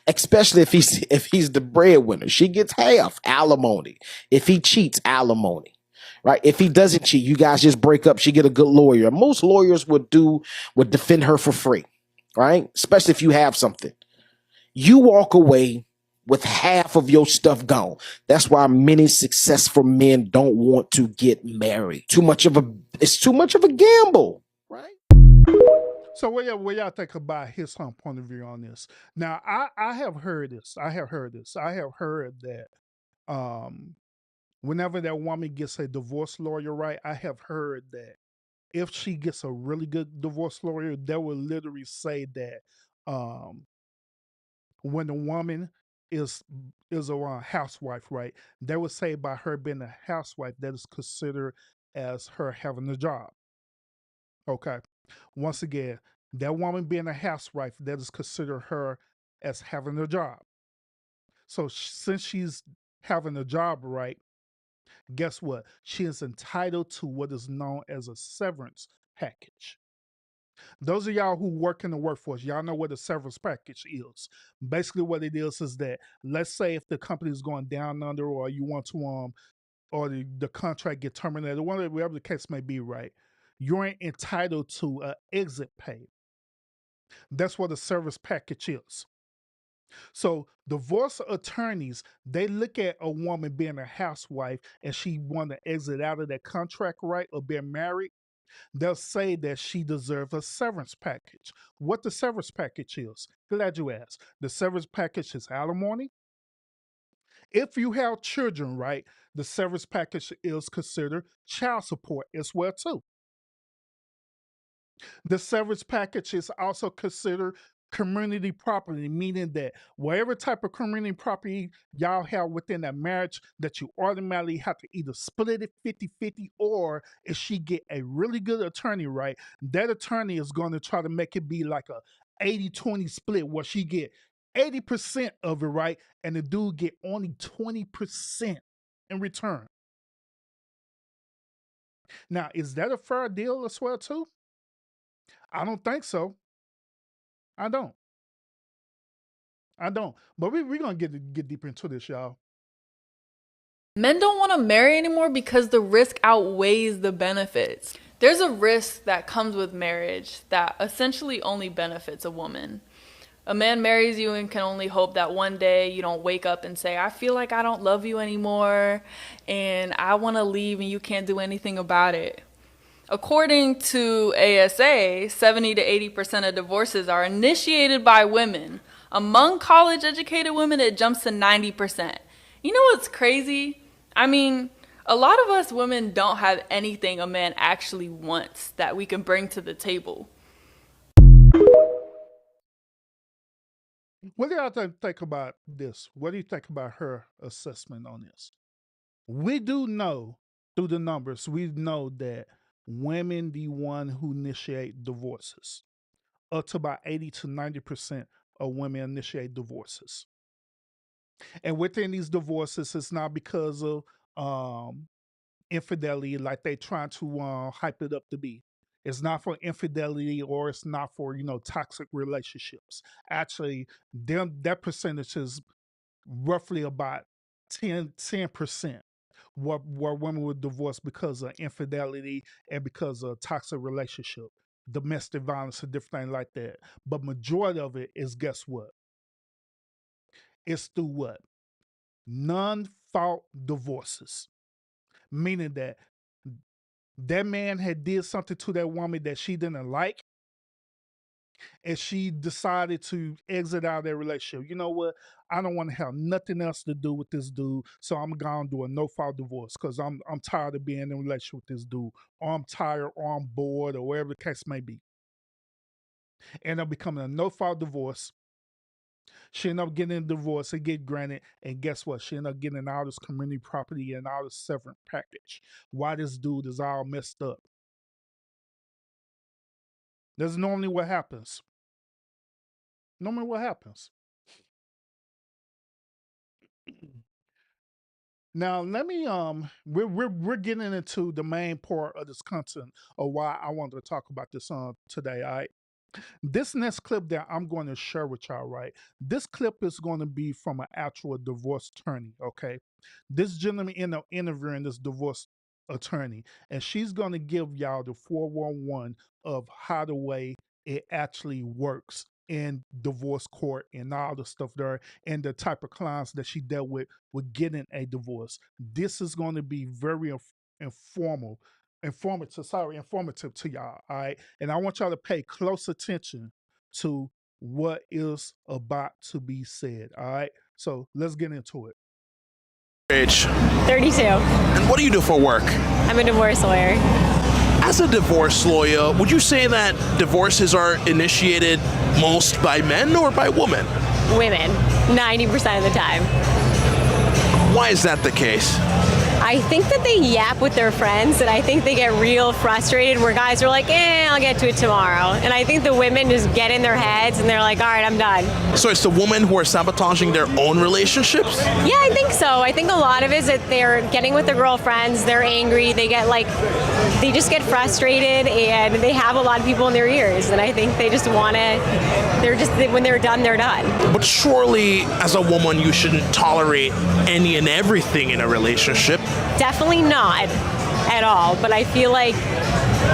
Especially if he's the breadwinner, she gets half alimony. If he cheats, alimony. Right? If he doesn't cheat, you guys just break up. She get a good lawyer. Most lawyers would defend her for free. Right? Especially if you have something. You walk away with half of your stuff gone. That's why many successful men don't want to get married. It's too much of a gamble. Right? So what y'all think about his point of view on this? Now, I have heard this. I have heard that whenever that woman gets a divorce lawyer, right? I have heard that if she gets a really good divorce lawyer, they will literally say that when the woman is a housewife, right? They would say by her being a housewife, that is considered as her having a job. Okay. Once again, that woman being a housewife, that is considered her as having a job. So since she's having a job, right, guess what? She is entitled to what is known as a severance package. Those of y'all who work in the workforce, y'all know what a severance package is. Basically, what it is that, let's say if the company is going down under, or you want to or the contract get terminated, whatever the case may be, right? You're entitled to an exit pay. That's what a service package is. So divorce attorneys, they look at a woman being a housewife and she want to exit out of that contract, right, or being married. They'll say that she deserves a severance package. What the severance package is? Glad you asked. The severance package is alimony. If you have children, right, the severance package is considered child support as well too. The severance package is also considered community property, meaning that whatever type of community property y'all have within that marriage, that you automatically have to either split it 50-50, or if she get a really good attorney, right, that attorney is going to try to make it be like a 80-20 split, where she get 80% of it, right, and the dude get only 20%. in return. Now, is that a fair deal as well too? I don't think so. I don't. But we're gonna get deeper into this, y'all. Men don't want to marry anymore because the risk outweighs the benefits. There's a risk that comes with marriage that essentially only benefits a woman. A man marries you and can only hope that one day you don't wake up and say, I feel like I don't love you anymore and I want to leave and you can't do anything about it. According to ASA, 70 to 80% of divorces are initiated by women. Among college-educated women, it jumps to 90%. You know what's crazy? I mean, a lot of us women don't have anything a man actually wants that we can bring to the table. What do y'all think about this? What do you think about her assessment on this? We do know through the numbers, we know that women the one who initiate divorces. Up to about 80 to 90% of women initiate divorces. And within these divorces, it's not because of infidelity like they trying to hype it up to be. It's not for infidelity or it's not for, toxic relationships. Actually, that percentage is roughly about 10% where women were divorced because of infidelity and because of toxic relationship, domestic violence, and different things like that. But majority of it is, guess what? It's through what? Non-fault divorces. Meaning that man had did something to that woman that she didn't like, and she decided to exit out of that relationship. You know what? I don't want to have nothing else to do with this dude, so I'm gonna do a no-fault divorce because I'm tired of being in a relationship with this dude, or I'm tired, or I'm bored, or whatever the case may be. End up becoming a no-fault divorce. She ended up getting a divorce and get granted, and guess what? She ended up getting all this community property and all this severance package. Why this dude is all messed up? That's normally what happens. Now let me we're getting into the main part of this content of why I wanted to talk about this today. All right. This next clip that I'm going to share with y'all, right? This clip is going to be from an actual divorce attorney, okay? This gentleman ended up interviewing this divorce attorney, and she's going to give y'all the 411 of how the way it actually works in divorce court and all the stuff there and the type of clients that she dealt with getting a divorce. This is going to be very informative to y'all, all right? And I want y'all to pay close attention to what is about to be said, all right? So let's get into it. Age? 32. And what do you do for work? I'm a divorce lawyer. As a divorce lawyer, would you say that divorces are initiated most by men or by women? Women, 90% of the time. Why is that the case? I think that they yap with their friends, and I think they get real frustrated where guys are like, I'll get to it tomorrow. And I think the women just get in their heads and they're like, all right, I'm done. So it's the women who are sabotaging their own relationships? Yeah, I think so. I think a lot of it is that they're getting with their girlfriends, they're angry, they just get frustrated, and they have a lot of people in their ears. And I think they just want to, when they're done, they're done. But surely, as a woman, you shouldn't tolerate any and everything in a relationship. Definitely not at all, but I feel like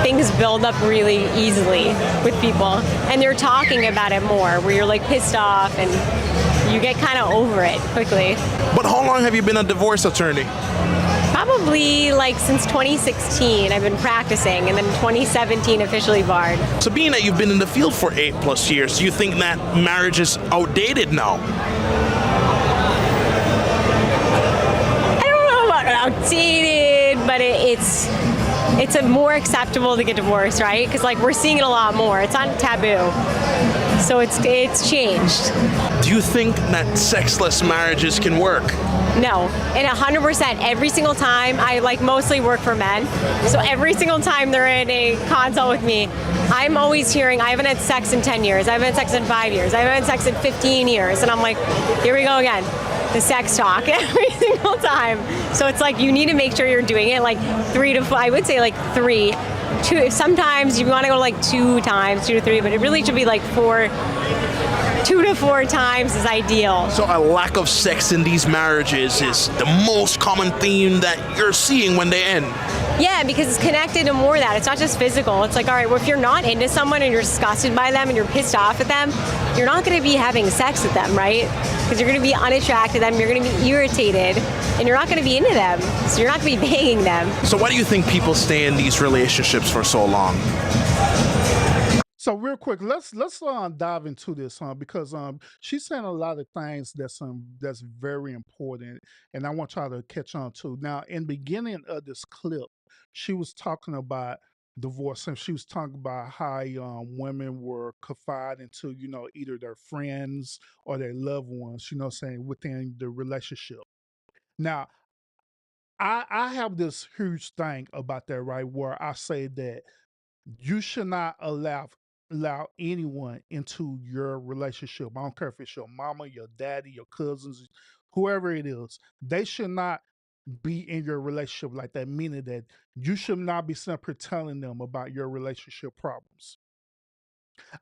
things build up really easily with people, and they're talking about it more, where you're like pissed off and you get kind of over it quickly. But how long have you been a divorce attorney? Probably since 2016 I've been practicing, and then 2017 officially barred. So being that you've been in the field for 8+ years, do you think that marriage is outdated now? Outdated, but it's more acceptable to get divorced, right? Because we're seeing it a lot more. It's not taboo, so it's changed. Do you think that sexless marriages can work? No, and 100%. Every single time, I mostly work for men, so every single time they're in a consult with me, I'm always hearing, I haven't had sex in 10 years, I haven't had sex in 5 years, I haven't had sex in 15 years, and I'm like, here we go again. the sex talk every single time. So it's like you need to make sure you're doing it like 3 to 4. I would say like 3. 2. Sometimes you want to go like 2 times, 2 to 3, but it really should be like 4. 2 to 4 times is ideal. So a lack of sex in these marriages is the most common theme that you're seeing when they end. Yeah, because it's connected to more of that. It's not just physical. It's like, all right, well, if you're not into someone and you're disgusted by them and you're pissed off at them, you're not going to be having sex with them, right? Because you're going to be unattracted to them, you're going to be irritated, and you're not going to be into them. So you're not going to be banging them. So why do you think people stay in these relationships for so long? So real quick, let's dive into this, because she's saying a lot of things that's very important, and I want y'all to catch on to. Now, in the beginning of this clip, she was talking about divorce, and she was talking about how women were confiding to either their friends or their loved ones, saying within the relationship. Now, I have this huge thing about that, right, where I say that you should not allow anyone into your relationship. I don't care if it's your mama, your daddy, your cousins, whoever it is. They should not be in your relationship like that, meaning that you should not be simply telling them about your relationship problems.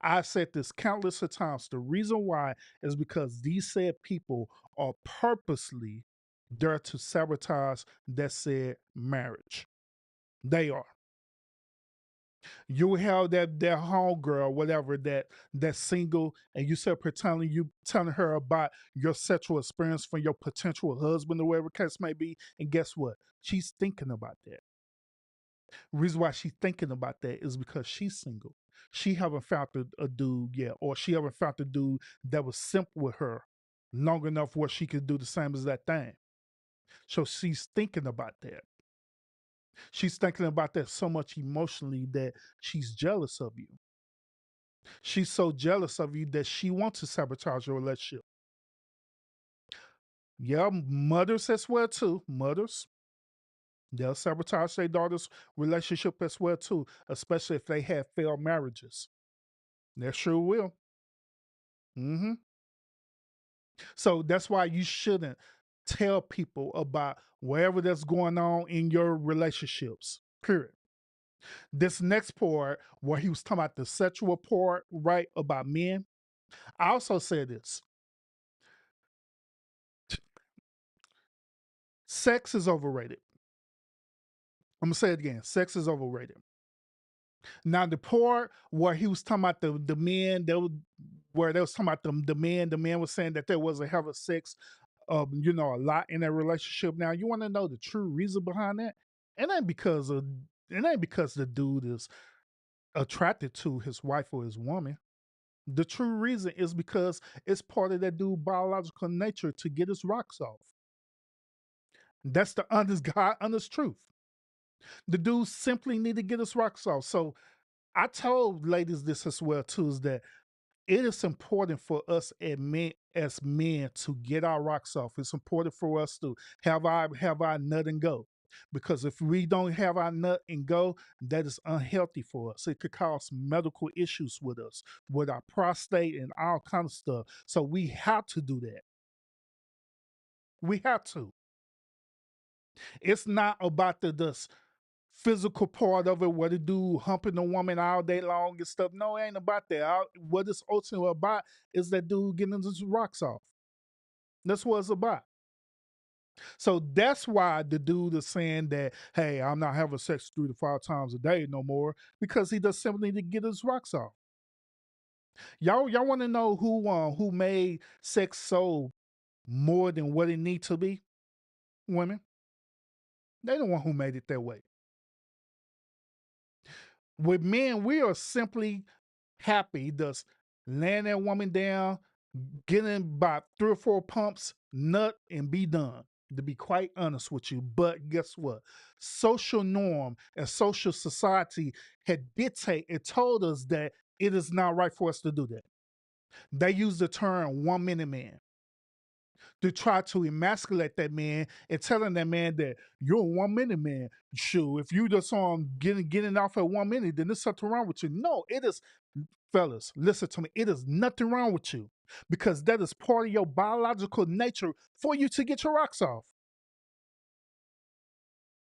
I said this countless of times. The reason why is because these said people are purposely there to sabotage that said marriage. They are. You have that homegirl, whatever, that's single, and you said telling her about your sexual experience from your potential husband or whatever the case may be, and guess what? She's thinking about that. Reason why she's thinking about that is because she's single. She haven't found a dude yet, or she haven't found a dude that was simple with her long enough where she could do the same as that thing. So she's thinking about that. She's thinking about that so much emotionally that she's jealous of you. She's so jealous of you that she wants to sabotage your relationship. Yeah, mothers as well too. Mothers, they'll sabotage their daughter's relationship as well too, especially if they have failed marriages. They sure will. Mm-hmm. So that's why you shouldn't tell people about whatever that's going on in your relationships. Period. This next part, where he was talking about the sexual part, right, about men, I also said this. Sex is overrated. I'm going to say it again. Sex is overrated. Now, the part where he was talking about the men, where they was talking about the man was saying that there wasn't having sex, a lot in that relationship. Now, you want to know the true reason behind that? It ain't because the dude is attracted to his wife or his woman. The true reason is because it's part of that dude's biological nature to get his rocks off. That's the honest truth. The dude simply need to get his rocks off. So I told ladies this as well too, is that it is important for us as men to get our rocks off. It's important for us to have our nut and go. Because if we don't have our nut and go, that is unhealthy for us. It could cause medical issues with us, with our prostate and all kind of stuff. So we have to do that. We have to. It's not about the physical part of it, what it do, humping the woman all day long and stuff. No, it ain't about that. What it's ultimately about is that dude getting his rocks off. That's what it's about. So that's why the dude is saying that, hey, I'm not having sex 3 to 5 times a day no more, because he just simply need to get his rocks off. Y'all want to know who made sex so more than what it need to be? Women. They the one who made it that way. With men, we are simply happy just laying that woman down, getting about 3 or 4 pumps, nut, and be done. To be quite honest with you. But guess what? Social norm and social society had told us that it is not right for us to do that. They use the term 1 minute man to try to emasculate that man and telling that man that you're a 1 minute man. Shoot, if you just on getting off at 1 minute, then there's something wrong with you. No, it is, fellas, listen to me. It is nothing wrong with you because that is part of your biological nature for you to get your rocks off.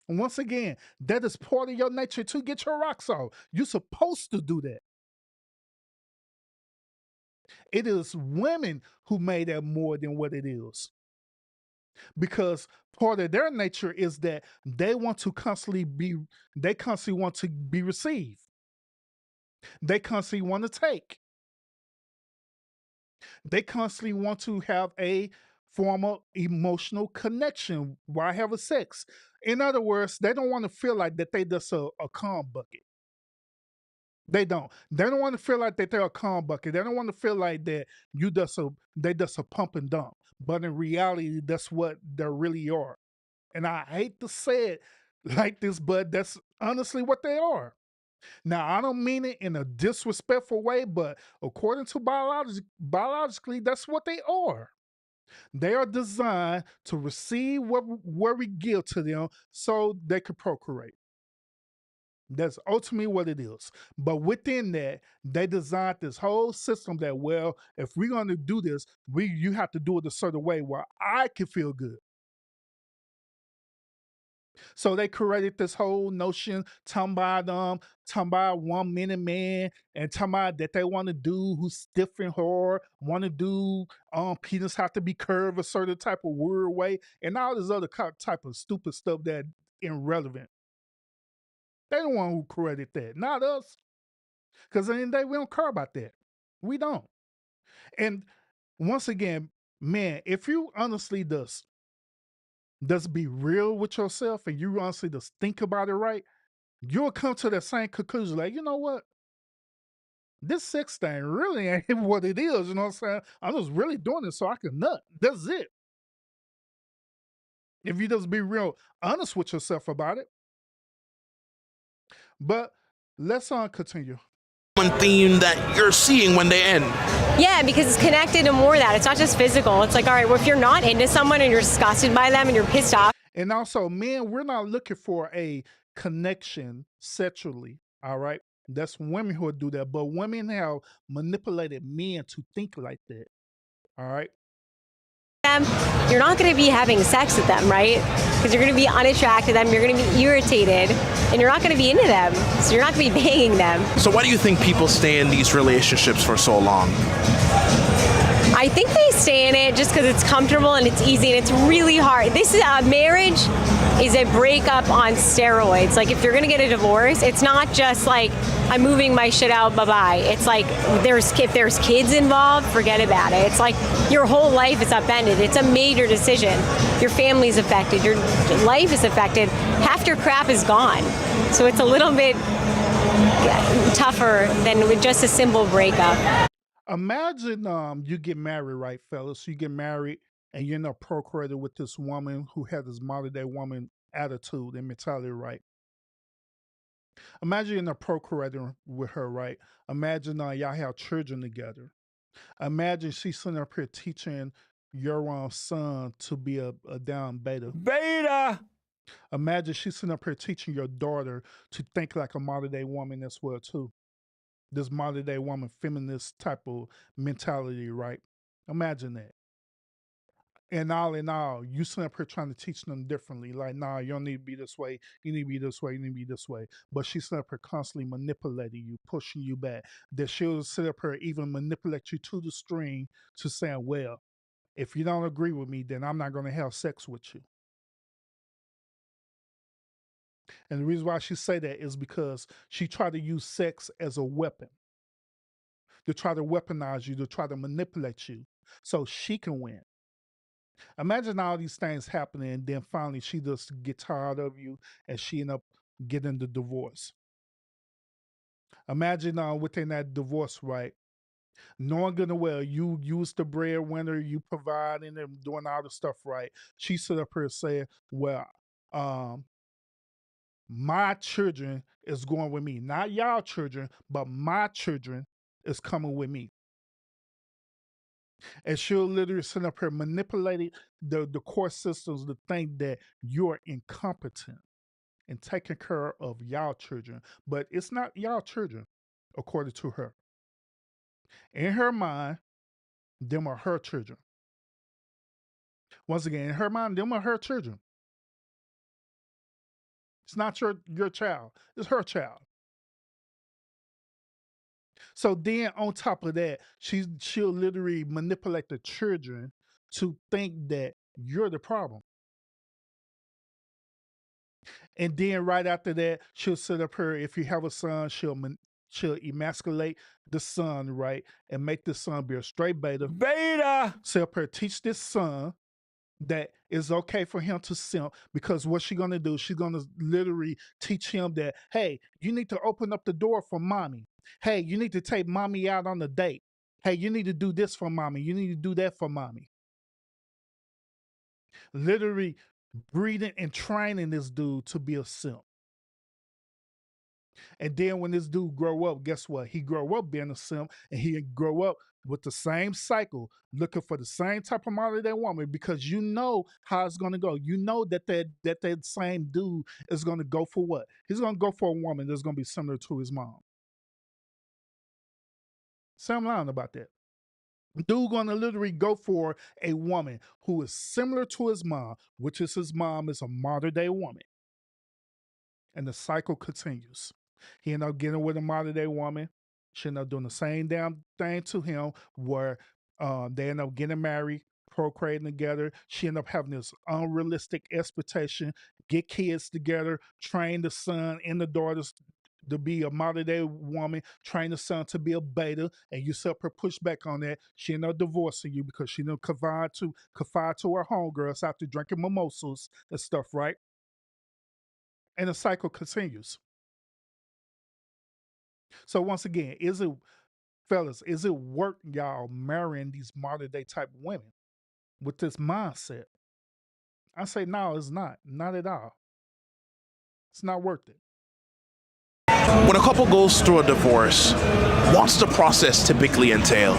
And once again, that is part of your nature to get your rocks off. You're supposed to do that. It is women who made that more than what it is. Because part of their nature is that they constantly want to be received. They constantly want to take. They constantly want to have a form of emotional connection while having sex. In other words, they don't want to feel like that they just a calm bucket. They don't. They don't want to feel like that they're a calm bucket. They don't want to feel like that they just a pump and dump. But in reality, that's what they really are. And I hate to say it like this, but that's honestly what they are. Now, I don't mean it in a disrespectful way, but according to biologically, that's what they are. They are designed to receive what we give to them so they can procreate. That's ultimately what it is. But within that, they designed this whole system that, well, if we're going to do this, you have to do it a certain way where I can feel good. So they created this whole notion, talking about 1 minute man, and talking about that they want to do who's stiff and hard, want to do penis have to be curved a certain type of weird way, and all this other type of stupid stuff that irrelevant. They the one who created that, not us. Because at the end of the day, we don't care about that. We don't. And once again, man, if you honestly just be real with yourself and you honestly just think about it right, you'll come to that same conclusion. Like, you know what? This sex thing really ain't what it is. You know what I'm saying? I'm just really doing it so I can nut. That's it. If you just be real honest with yourself about it. But let's continue. One theme that you're seeing when they end. Yeah, because it's connected to more of that. It's not just physical. It's like, all right, well, if you're not into someone and you're disgusted by them and you're pissed off. And also, men, we're not looking for a connection sexually, all right? That's women who do that. But women have manipulated men to think like that, all right? You're not going to be having sex with them, right? Because you're going to be unattracted to them, you're going to be irritated, and you're not going to be into them. So you're not going to be banging them. So why do you think people stay in these relationships for so long? I think they stay in it just because it's comfortable and it's easy and it's really hard. This is a marriage is a breakup on steroids. Like if you're gonna get a divorce, it's not just like I'm moving my shit out, bye-bye. It's like if there's kids involved, forget about it. It's like your whole life is upended. It's a major decision. Your family's affected, your life is affected. Half your crap is gone. So it's a little bit tougher than with just a simple breakup. Imagine you get married, right, fellas? You get married and you end up procreating with this woman who had this modern day woman attitude and mentality, right? Imagine you end up procreating with her, right? Imagine y'all have children together. Imagine she's sitting up here teaching your son to be a down beta. Beta! Imagine she's sitting up here teaching your daughter to think like a modern day woman as well, too. This modern day woman, feminist type of mentality, right? Imagine that. And all in all, you sit up here trying to teach them differently. Like, nah, you don't need to be this way. You need to be this way. You need to be this way. But she's sitting up here constantly manipulating you, pushing you back. That she'll sit up here even manipulate you to the string to saying, well, if you don't agree with me, then I'm not going to have sex with you. And the reason why she say that is because she tried to use sex as a weapon. To try to weaponize you, to try to manipulate you so she can win. Imagine all these things happening and then finally she just get tired of you and she end up getting the divorce. Imagine within that divorce, right? Knowing good and well, you use the breadwinner, you providing and doing all the stuff right. She sit up here saying, well, my children is going with me. Not y'all children, but my children is coming with me. And she'll literally sit up here manipulating the court systems to think that you're incompetent in taking care of y'all children. But it's not y'all children, according to her. In her mind, them are her children. Once again, in her mind, them are her children. It's not your child. It's her child. So then on top of that, she'll literally manipulate the children to think that you're the problem. And then right after that, she'll sit up here. If you have a son, she'll emasculate the son, right? And make the son be a straight beta. Beta! Sit up here, teach this son that it's okay for him to simp, because what she's gonna do, she's gonna literally teach him that, hey, you need to open up the door for mommy. Hey, you need to take mommy out on a date. Hey, you need to do this for mommy. You need to do that for mommy. Literally breeding and training this dude to be a simp. And then when this dude grow up, guess what? He grow up being a simp, and he grow up with the same cycle, looking for the same type of model day woman, because you know how it's gonna go. You know that same dude is gonna go for what? He's gonna go for a woman that's gonna be similar to his mom. So I'm lying about that. Dude gonna literally go for a woman who is similar to his mom, which is his mom is a modern day woman. And the cycle continues. He ended up getting with a modern day woman. She ended up doing the same damn thing to him, where they end up getting married, procreating together. She ended up having this unrealistic expectation, get kids together, train the son and the daughters to be a modern day woman, train the son to be a beta, and you set her push back on that. She ended up divorcing you because she didn't confide to her homegirls after drinking mimosas and stuff, right? And the cycle continues. So once again, fellas, is it worth y'all marrying these modern day type women with this mindset? I say no, it's not. Not at all. It's not worth it. When a couple goes through a divorce, what's the process typically entail?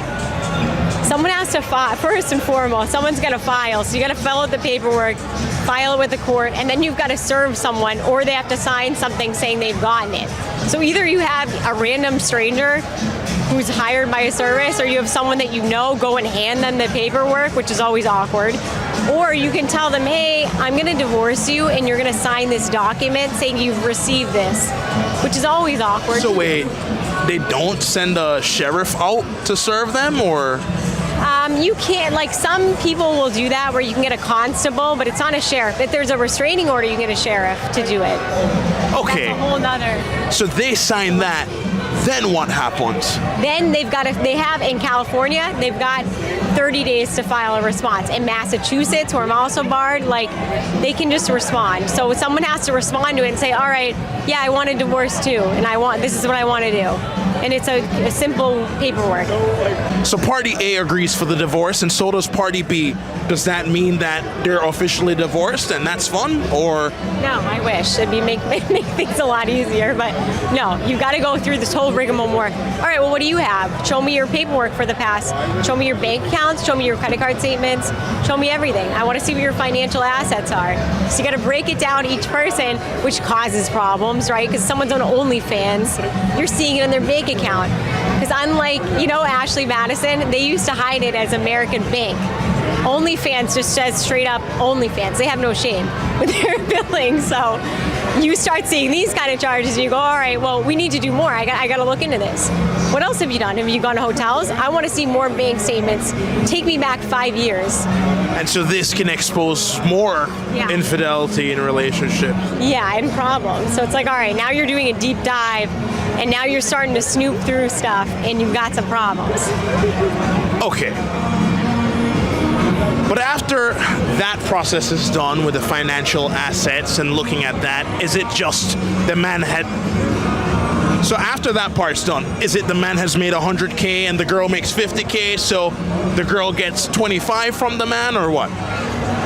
Someone has to file, first and foremost, someone's got to file. So you got to fill out the paperwork, file it with the court, and then you've got to serve someone, or they have to sign something saying they've gotten it. So either you have a random stranger who's hired by a service, or you have someone that you know go and hand them the paperwork, which is always awkward. Or you can tell them, hey, I'm going to divorce you, and you're going to sign this document saying you've received this, which is always awkward. So wait, they don't send a sheriff out to serve them, or? You can't, like some people will do that where you can get a constable, but it's not a sheriff. If there's a restraining order, you get a sheriff to do it. Okay. That's a whole nother. So they sign that, then what happens? Then they have in California, they've got 30 days to file a response. In Massachusetts, where I'm also barred, like they can just respond. So someone has to respond to it and say, all right, yeah, I want a divorce too, and this is what I want to do. And it's a simple paperwork. So party A agrees for the divorce, and so does party B. Does that mean that they're officially divorced and that's fun, or? No, I wish. It'd make things a lot easier, but no, you got to go through this whole rigmarole. All right, well, what do you have? Show me your paperwork for the past. Show me your bank accounts. Show me your credit card statements. Show me everything. I want to see what your financial assets are. So you got to break it down each person, which causes problems, right? Because someone's on OnlyFans, you're seeing it in their bank account. Because unlike, Ashley Madison, they used to hide it as American Bank. OnlyFans just says straight up OnlyFans. They have no shame with their billing. So you start seeing these kind of charges and you go, all right, well, we need to do more. I got to look into this. What else have you done? Have you gone to hotels? I want to see more bank statements. Take me back 5 years. And so this can expose more infidelity in a relationship. Yeah, and problems. So it's like, all right, now you're doing a deep dive, and now you're starting to snoop through stuff, and you've got some problems. Okay. But after that process is done with the financial assets and looking at that, is it just the man had... So after that part's done, is it the man has made $100K and the girl makes $50K, so the girl gets $25 from the man, or what?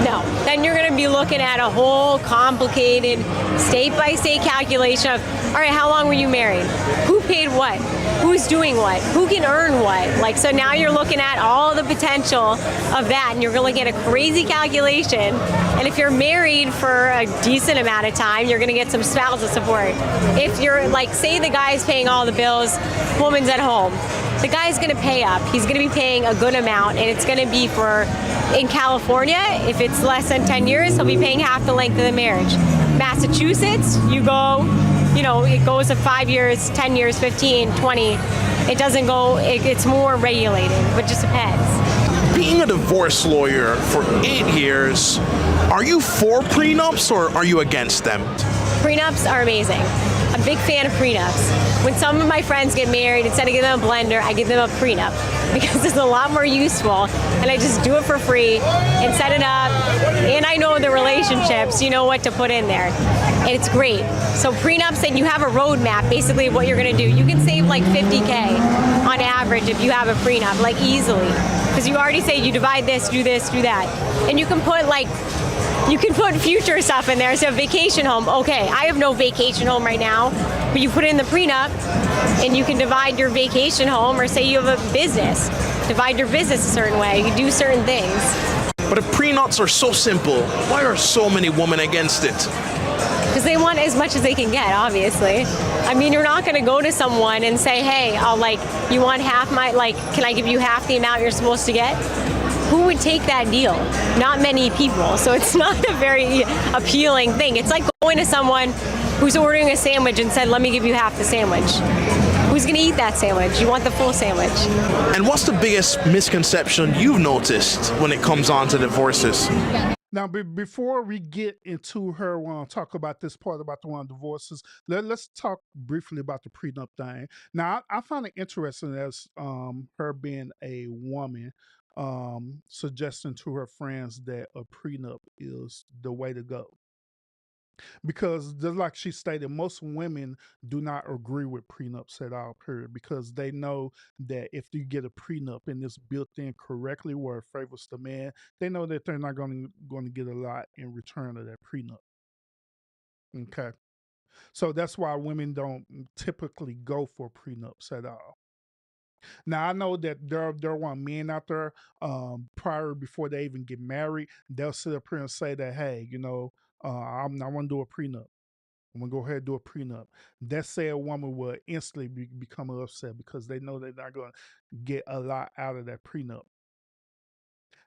No. Then you're going to be looking at a whole complicated state-by-state calculation of, all right, how long were you married? Who paid what? who's doing what, who can earn what. Like, so now you're looking at all the potential of that, and you're going to get a crazy calculation. And if you're married for a decent amount of time, you're going to get some spousal support. If you're like, say the guy's paying all the bills, woman's at home, the guy's going to pay up. He's going to be paying a good amount, and it's going to be for, in California, if it's less than 10 years, he'll be paying half the length of the marriage. Massachusetts, you go, you know, it goes to 5 years, 10 years, 15, 20. It doesn't go, it's more regulated, but just depends. Being a divorce lawyer for 8 years, are you for prenups or are you against them? Prenups are amazing. I'm a big fan of prenups. When some of my friends get married, instead of giving them a blender, I give them a prenup because it's a lot more useful, and I just do it for free and set it up, and I know the relationships, you know what to put in there. And it's great. So prenups, and you have a roadmap basically of what you're going to do. You can save like $50K on average if you have a prenup, like easily, because you already say you divide this, do that, and you can put like, you can put future stuff in there. So vacation home, okay, I have no vacation home right now, but you put in the prenup and you can divide your vacation home, or say you have a business, divide your business a certain way, you do certain things. But if prenups are so simple, why are so many women against it? Because they want as much as they can get, obviously. I mean, you're not going to go to someone and say, hey, I'll like, you want half my, like, can I give you half the amount you're supposed to get? Who would take that deal? Not many people. So it's not a very appealing thing. It's like going to someone who's ordering a sandwich and said, let me give you half the sandwich. Who's going to eat that sandwich? You want the full sandwich. And what's the biggest misconception you've noticed when it comes on to divorces? Now, before we get into her, talk about this part about the one divorces, let's talk briefly about the prenup thing. Now, I find it interesting as her being a woman, suggesting to her friends that a prenup is the way to go. Because just like she stated, most women do not agree with prenups at all, period, because they know that if you get a prenup and it's built in correctly where it favors the man, they know that they're not going to get a lot in return of that prenup. Okay. So that's why women don't typically go for prenups at all. Now I know that there are men out there prior before they even get married, they'll sit up here and say that, hey, you know, I want to do a prenup. I'm gonna go ahead and do a prenup. That said woman will instantly become upset because they know they're not gonna get a lot out of that prenup.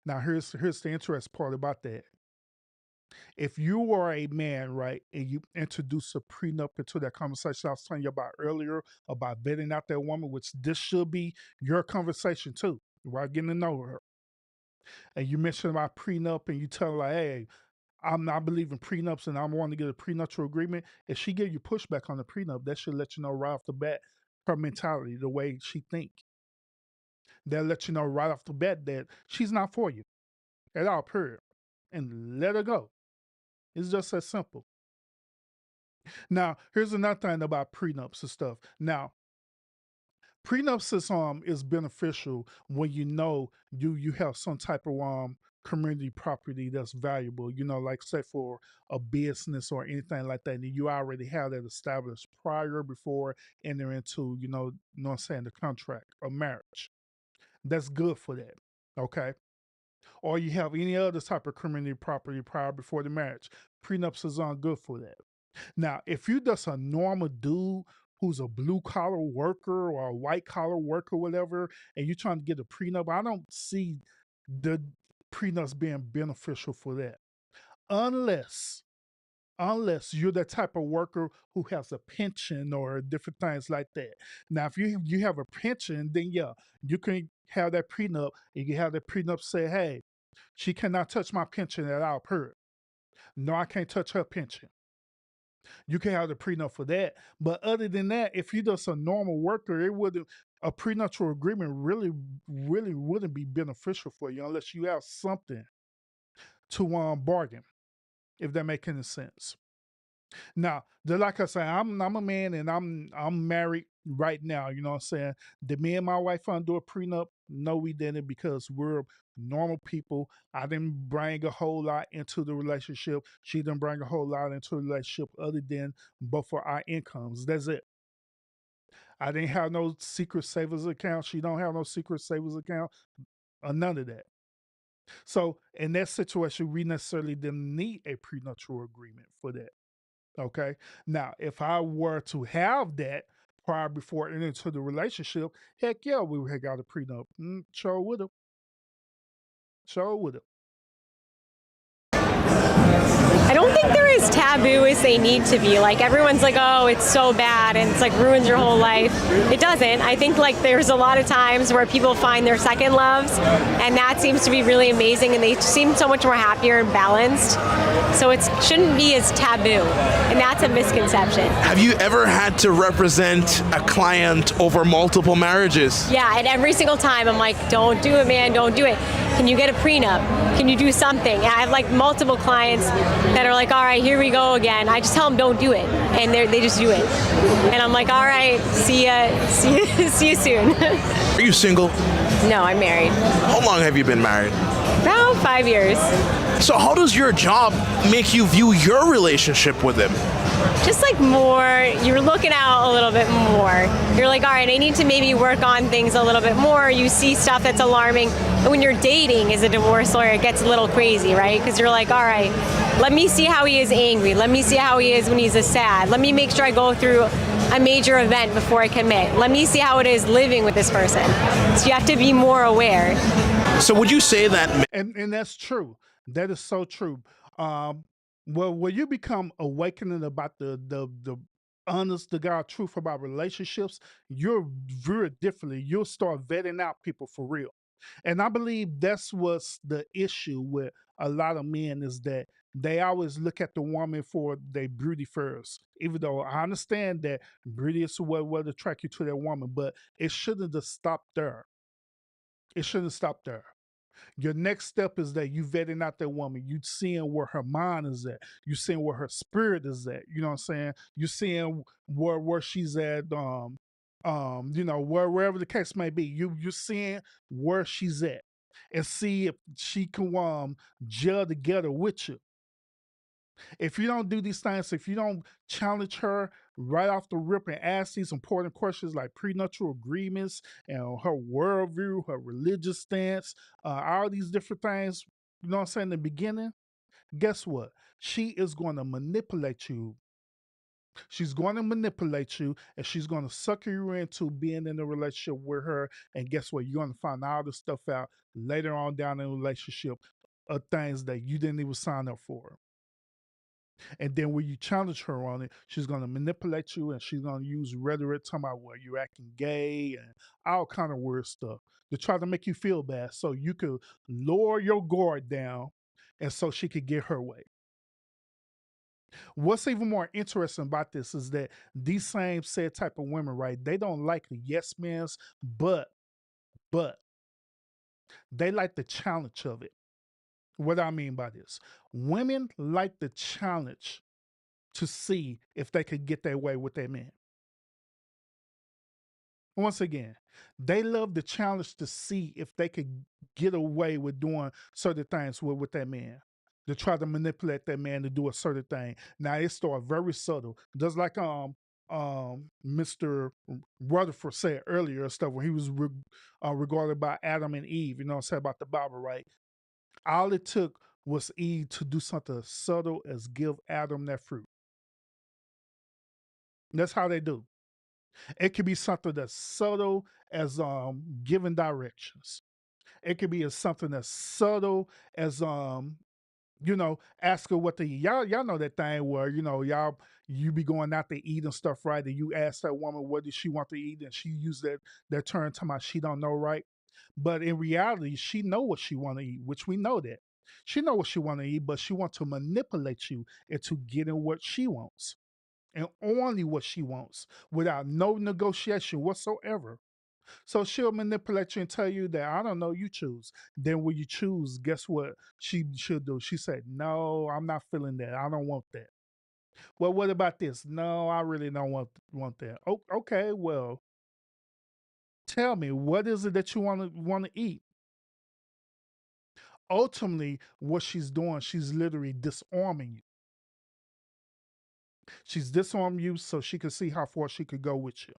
Now here's the interesting part about that. If you are a man, right, and you introduce a prenup into that conversation I was telling you about earlier about vetting out that woman, which this should be your conversation too, right? Getting to know her. And you mention about prenup and you tell her like, hey, I'm not believing prenups and I'm wanting to get a prenuptial agreement. If she give you pushback on the prenup, that should let you know right off the bat her mentality, the way she think. They'll let you know right off the bat that she's not for you at all, period. And let her go. It's just that simple. Now, here's another thing about prenups and stuff. Now, prenups is beneficial when you know you have some type of community property that's valuable, you know, like say for a business or anything like that, and you already have that established prior before entering into, you know what I'm saying, the contract or marriage. That's good for that. Okay. Or you have any other type of community property prior before the marriage. Prenups is on good for that. Now, if you just a normal dude who's a blue collar worker or a white collar worker, whatever, and you're trying to get a prenup, I don't see the prenups being beneficial for that. Unless you're the type of worker who has a pension or different things like that. Now, if you have a pension, then yeah, you can have that prenup. You can have that prenup say, hey, she cannot touch my pension at all, period. No, I can't touch her pension. You can have the prenup for that. But other than that, if you're just a normal worker, a prenuptial agreement really wouldn't be beneficial for you unless you have something to bargain, if that makes any sense. Now, like I say, I'm a man and I'm married right now. You know what I'm saying? Did me and my wife do a prenup? No, we didn't, because we're normal people. I didn't bring a whole lot into the relationship. She didn't bring a whole lot into the relationship other than both of our incomes. That's it. I didn't have no secret savings account. She don't have no secret savings account, or none of that. So in that situation, we necessarily didn't need a prenuptial agreement for that. Okay. Now, if I were to have that prior before entering into the relationship, heck yeah, we would have got a prenup. Sure would have. Sure would have. I don't think they're as taboo as they need to be. Like everyone's like, oh, it's so bad and it's like ruins your whole life. It doesn't. I think like there's a lot of times where people find their second loves and that seems to be really amazing and they seem so much more happier and balanced. So it shouldn't be as taboo. And that's a misconception. Have you ever had to represent a client over multiple marriages? Yeah, and every single time I'm like, don't do it, man, don't do it. Can you get a prenup? Can you do something? And I have like multiple clients that are like, all right, here we go again. I just tell them don't do it, and they just do it. And I'm like, all right, see you soon. Are you single? No, I'm married. How long have you been married? About 5 years. So how does your job make you view your relationship with him? Just like more, you're looking out a little bit more. You're like, all right, I need to maybe work on things a little bit more. You see stuff that's alarming. And when you're dating as a divorce lawyer, it gets a little crazy, right? Because you're like, all right, let me see how he is angry. Let me see how he is when he's sad. Let me make sure I go through a major event before I commit. Let me see how it is living with this person. So you have to be more aware. So would you say that... And that's true. That is so true. Well, when you become awakening about the honest to God truth about relationships, you'll view it differently. You'll start vetting out people for real. And I believe that's what's the issue with a lot of men is that they always look at the woman for their beauty first. Even though I understand that beauty is what attract you to that woman, but it shouldn't have stopped there. It shouldn't stop there. Your next step is that you vetting out that woman. You seeing where her mind is at. You seeing where her spirit is at. You know what I'm saying? You seeing where she's at. Wherever the case may be. You seeing where she's at, and see if she can gel together with you. If you don't do these things, if you don't challenge her right off the rip and ask these important questions like prenuptial agreements and her worldview, her religious stance, all these different things, you know what I'm saying, in the beginning, guess what? She is going to manipulate you. She's going to manipulate you and she's going to sucker you into being in a relationship with her. And guess what? You're going to find all this stuff out later on down in the relationship of things that you didn't even sign up for. And then when you challenge her on it, she's going to manipulate you and she's going to use rhetoric talking about where you're acting gay and all kind of weird stuff to try to make you feel bad so you could lower your guard down and so she could get her way. What's even more interesting about this is that these same said type of women, right, they don't like the yes men's, but they like the challenge of it. What do I mean by this? Women like the challenge to see if they could get their way with their man. Once again, they love the challenge to see if they could get away with doing certain things with that man, to try to manipulate that man to do a certain thing. Now it starts very subtle, just like Mr. Rutherford said earlier stuff when he was regarded by Adam and Eve. You know what I'm saying about the Bible, right? All it took was Eve to do something as subtle as give Adam that fruit. That's how they do. It could be something that's subtle as giving directions. It could be as something as subtle as ask her what to eat. Y'all know that thing where, you be going out to eat and stuff, right? And you ask that woman what does she want to eat, and she used that term talking about she don't know, right? But in reality, she know what she want to eat, which we know that. She know what she want to eat, but she want to manipulate you into getting what she wants. And only what she wants without no negotiation whatsoever. So she'll manipulate you and tell you that, I don't know, you choose. Then when you choose, guess what she'll do? She said, no, I'm not feeling that. I don't want that. Well, what about this? No, I really don't want that. Oh, okay, well, tell me, what is it that you want to eat? Ultimately, what she's doing, she's literally disarming you. She's disarming you so she can see how far she could go with you.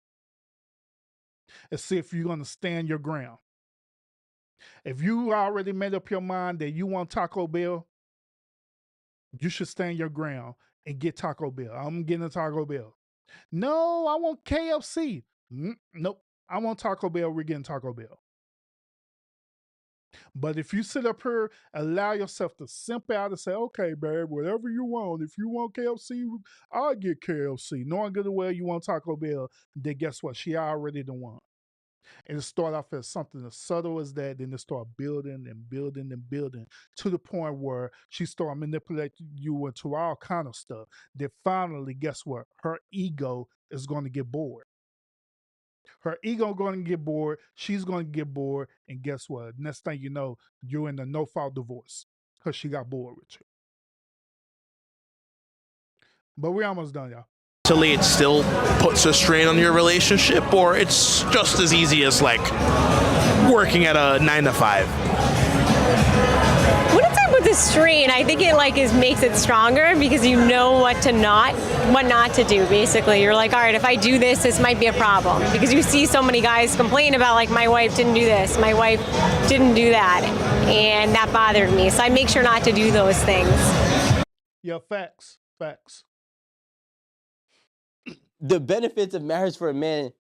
and see if you're going to stand your ground. If you already made up your mind that you want Taco Bell, you should stand your ground and get Taco Bell. I'm getting a Taco Bell. No, I want KFC. Nope. I want Taco Bell. We're getting Taco Bell. But if you sit up here, allow yourself to simp out and say, okay, babe, whatever you want. If you want KFC, I'll get KFC. Knowing good and well you want Taco Bell, then guess what? She already the one. And it start off as something as subtle as that, then it start building and building and building to the point where she start manipulating you into all kind of stuff. Then finally, guess what? Her ego is going to get bored. Her ego going to get bored. She's going to get bored. And guess what? Next thing you know, you're in a no-fault divorce because she got bored with you. But we're almost done, y'all. Mentally, it still puts a strain on your relationship, or it's just as easy as like working at a 9 to 5? Wouldn't say with the strain. I think it makes it stronger because you know what not to do. Basically, you're like, all right, if I do this, this might be a problem, because you see so many guys complain about like, my wife didn't do this, my wife didn't do that, and that bothered me. So I make sure not to do those things. Yeah, facts. The benefits of marriage for a man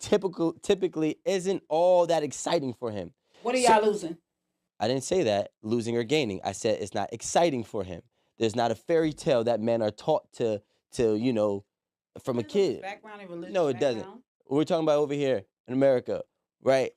typically isn't all that exciting for him. What are y'all losing? I didn't say that, losing or gaining. I said it's not exciting for him. There's not a fairy tale that men are taught to from a kid. Background and religious No, it background? doesn't. We're talking about over here in America, right?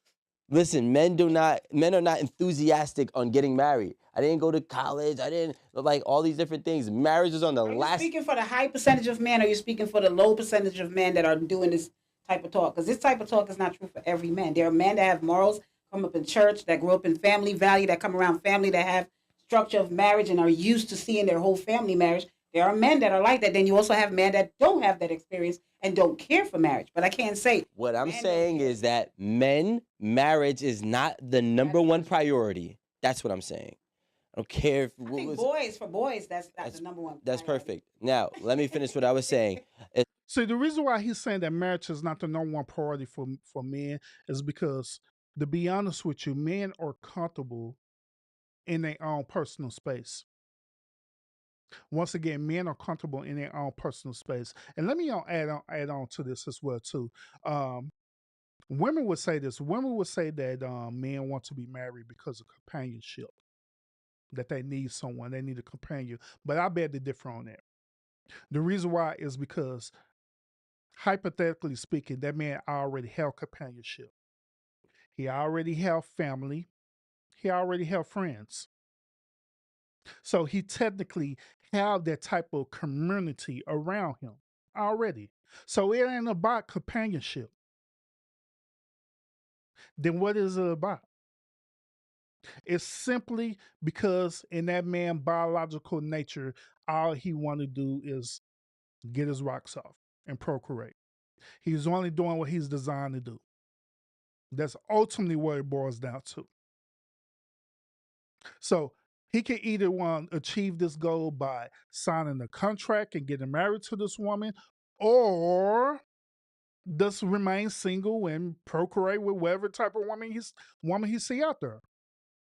Listen, men are not enthusiastic on getting married. I didn't go to college. I didn't like all these different things. Marriage is on the Are you last. speaking for the high percentage of men, or are you speaking for the low percentage of men that are doing this type of talk? Because this type of talk is not true for every man. There are men that have morals, come up in church, that grew up in family value, that come around family, that have structure of marriage and are used to seeing their whole family marriage. There are men that are like that. Then you also have men that don't have that experience and don't care for marriage. But I can't say. What I'm saying is that marriage is not the number one priority. That's what I'm saying. I don't care if I think for boys, that's the number one. That's perfect. Now, let me finish what I was saying. See, the reason why he's saying that marriage is not the number one priority for men is because, to be honest with you, men are comfortable in their own personal space. Once again, men are comfortable in their own personal space. And let me add on to this as well, too. Women would say this. Women would say that men want to be married because of companionship, that they need someone, they need a companion. But I beg to differ on that. The reason why is because, hypothetically speaking, that man already have companionship. He already have family. He already have friends. So he technically have that type of community around him already. So it ain't about companionship. Then what is it about? It's simply because in that man's biological nature, all he want to do is get his rocks off and procreate. He's only doing what he's designed to do. That's ultimately what it boils down to. So he can either achieve this goal by signing a contract and getting married to this woman, or just remain single and procreate with whatever type of woman he see out there.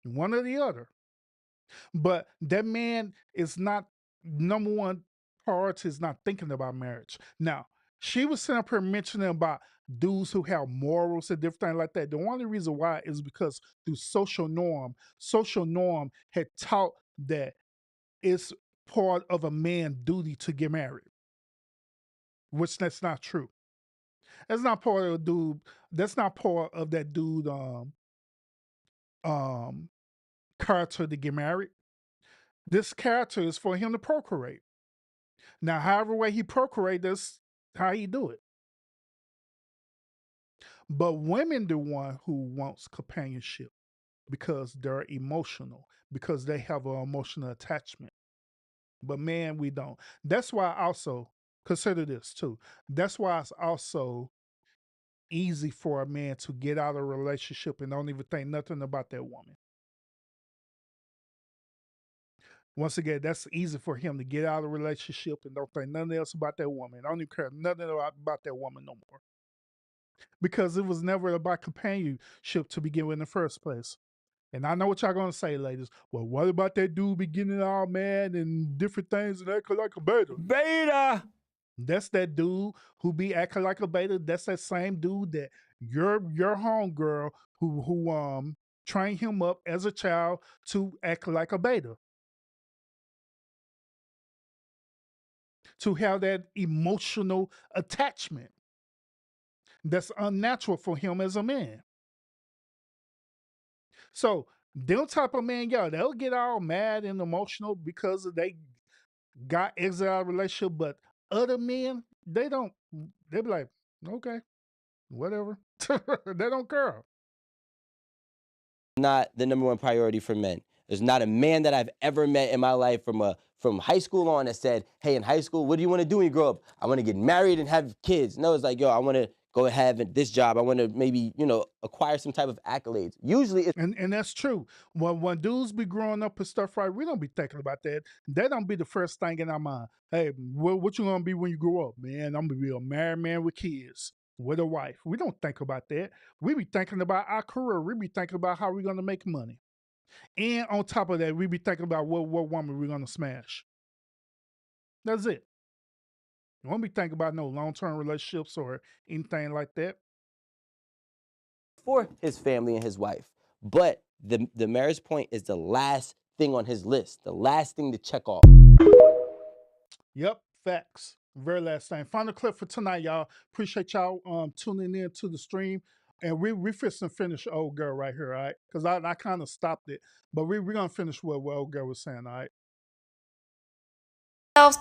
One or the other. But that man is not, number one priority is not thinking about marriage. Now, she was sitting up here mentioning about dudes who have morals and different things like that. The only reason why is because through social norm had taught that it's part of a man's duty to get married, which that's not true. That's not part of a dude. That's not part of that dude character to get married. This character is for him to procreate. Now, however way he procreate, that's how he do it. But women the one who wants companionship because they're emotional, because they have an emotional attachment. But man, we don't. That's why I also consider this too. That's why it's also easy for a man to get out of a relationship and don't even think nothing about that woman. Once again, that's easy for him to get out of a relationship and don't think nothing else about that woman. I don't even care nothing about that woman no more. because it was never about companionship to begin with in the first place. And I know what y'all gonna say, ladies. Well, what about that dude beginning all mad and different things and acting like a beta? Beta. That's that dude who be acting like a beta. That's that same dude that your homegirl who trained him up as a child to act like a beta. To have that emotional attachment that's unnatural for him as a man. So them type of men, yeah, they'll get all mad and emotional because they got exit out of a relationship, but other men, they don't. They be like, okay, whatever. They don't care. Not the number one priority for men. There's not a man that I've ever met in my life from high school on that said, hey, in high school, what do you want to do when you grow up? I want to get married and have kids. No, it's like, yo, I want to go have this job. I want to maybe, acquire some type of accolades. Usually it's And that's true. When dudes be growing up and stuff, right, we don't be thinking about that. That don't be the first thing in our mind. Hey, what you gonna be when you grow up? Man, I'm gonna be a married man with kids, with a wife. We don't think about that. We be thinking about our career. We be thinking about how we're gonna make money. And on top of that, we be thinking about what woman we're gonna smash. That's it. You won't be thinking about no long-term relationships or anything like that. for his family and his wife. But the marriage point is the last thing on his list, the last thing to check off. Yep, facts. Very last thing. Final clip for tonight, y'all. Appreciate y'all tuning in to the stream. And we finish old girl right here, all right? Because I kind of stopped it. But we're gonna finish what old girl was saying, all right?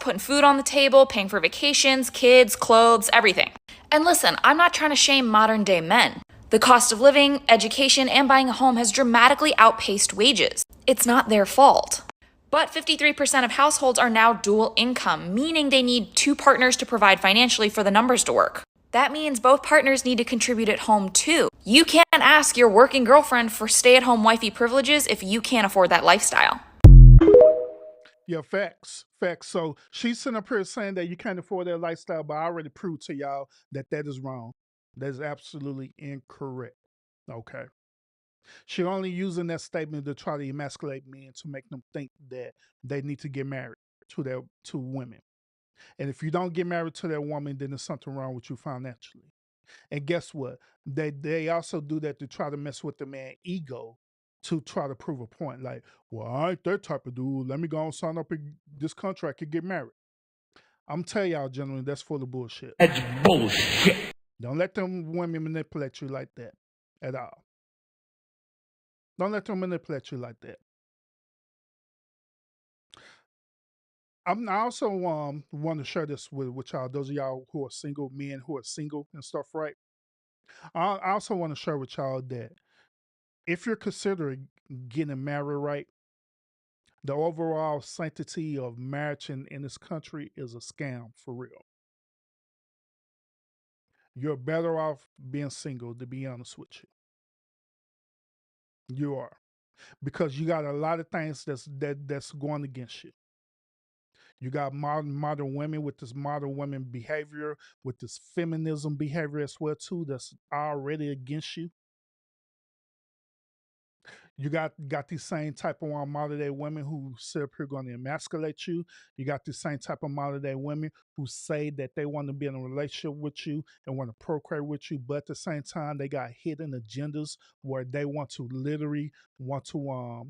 Putting food on the table, paying for vacations, kids, clothes, everything. And listen, I'm not trying to shame modern day men. The cost of living, education, and buying a home has dramatically outpaced wages. It's not their fault. But 53% of households are now dual income, meaning they need two partners to provide financially for the numbers to work. That means both partners need to contribute at home too. You can't ask your working girlfriend for stay-at-home wifey privileges if you can't afford that lifestyle. Yeah, facts. Facts. So she's sitting up here saying that you can't afford that lifestyle, but I already proved to y'all that that is wrong. That is absolutely incorrect. Okay. She only using that statement to try to emasculate men to make them think that they need to get married to women. And if you don't get married to that woman, then there's something wrong with you financially. And guess what? They also do that to try to mess with the man ego to try to prove a point. Like, well, I ain't that type of dude. Let me go and sign up in this contract and get married. I'm telling y'all, gentlemen, that's full of bullshit. That's bullshit. Don't let them women manipulate you like that at all. Don't let them manipulate you like that. I also want to share this with y'all, those of y'all who are single, men who are single and stuff, right? I also want to share with y'all that if you're considering getting married, right, the overall sanctity of marriage in this country is a scam for real. You're better off being single, to be honest with you. You are. Because you got a lot of things that's going against you. You got modern women with this modern women behavior, with this feminism behavior as well too, that's already against you. You got these same type of modern day women who sit up here going to emasculate you. You got these same type of modern day women who say that they want to be in a relationship with you and want to procreate with you, but at the same time they got hidden agendas where they want to literally want to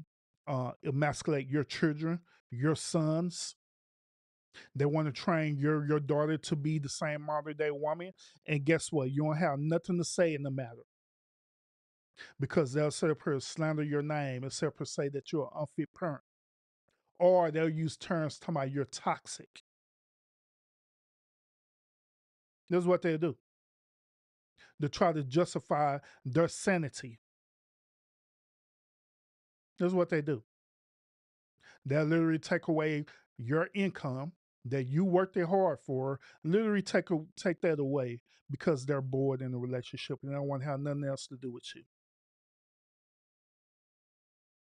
emasculate your children, your sons. They want to train your daughter to be the same modern day woman, and guess what? You don't have nothing to say in the matter because they'll sit up here and slander your name and sit up here and say that you're an unfit parent. Or they'll use terms talking about you're toxic. This is what they do. They try to justify their sanity. This is what they do. They'll literally take away your income that you worked it hard for, literally take that away because they're bored in a relationship and they don't want to have nothing else to do with you.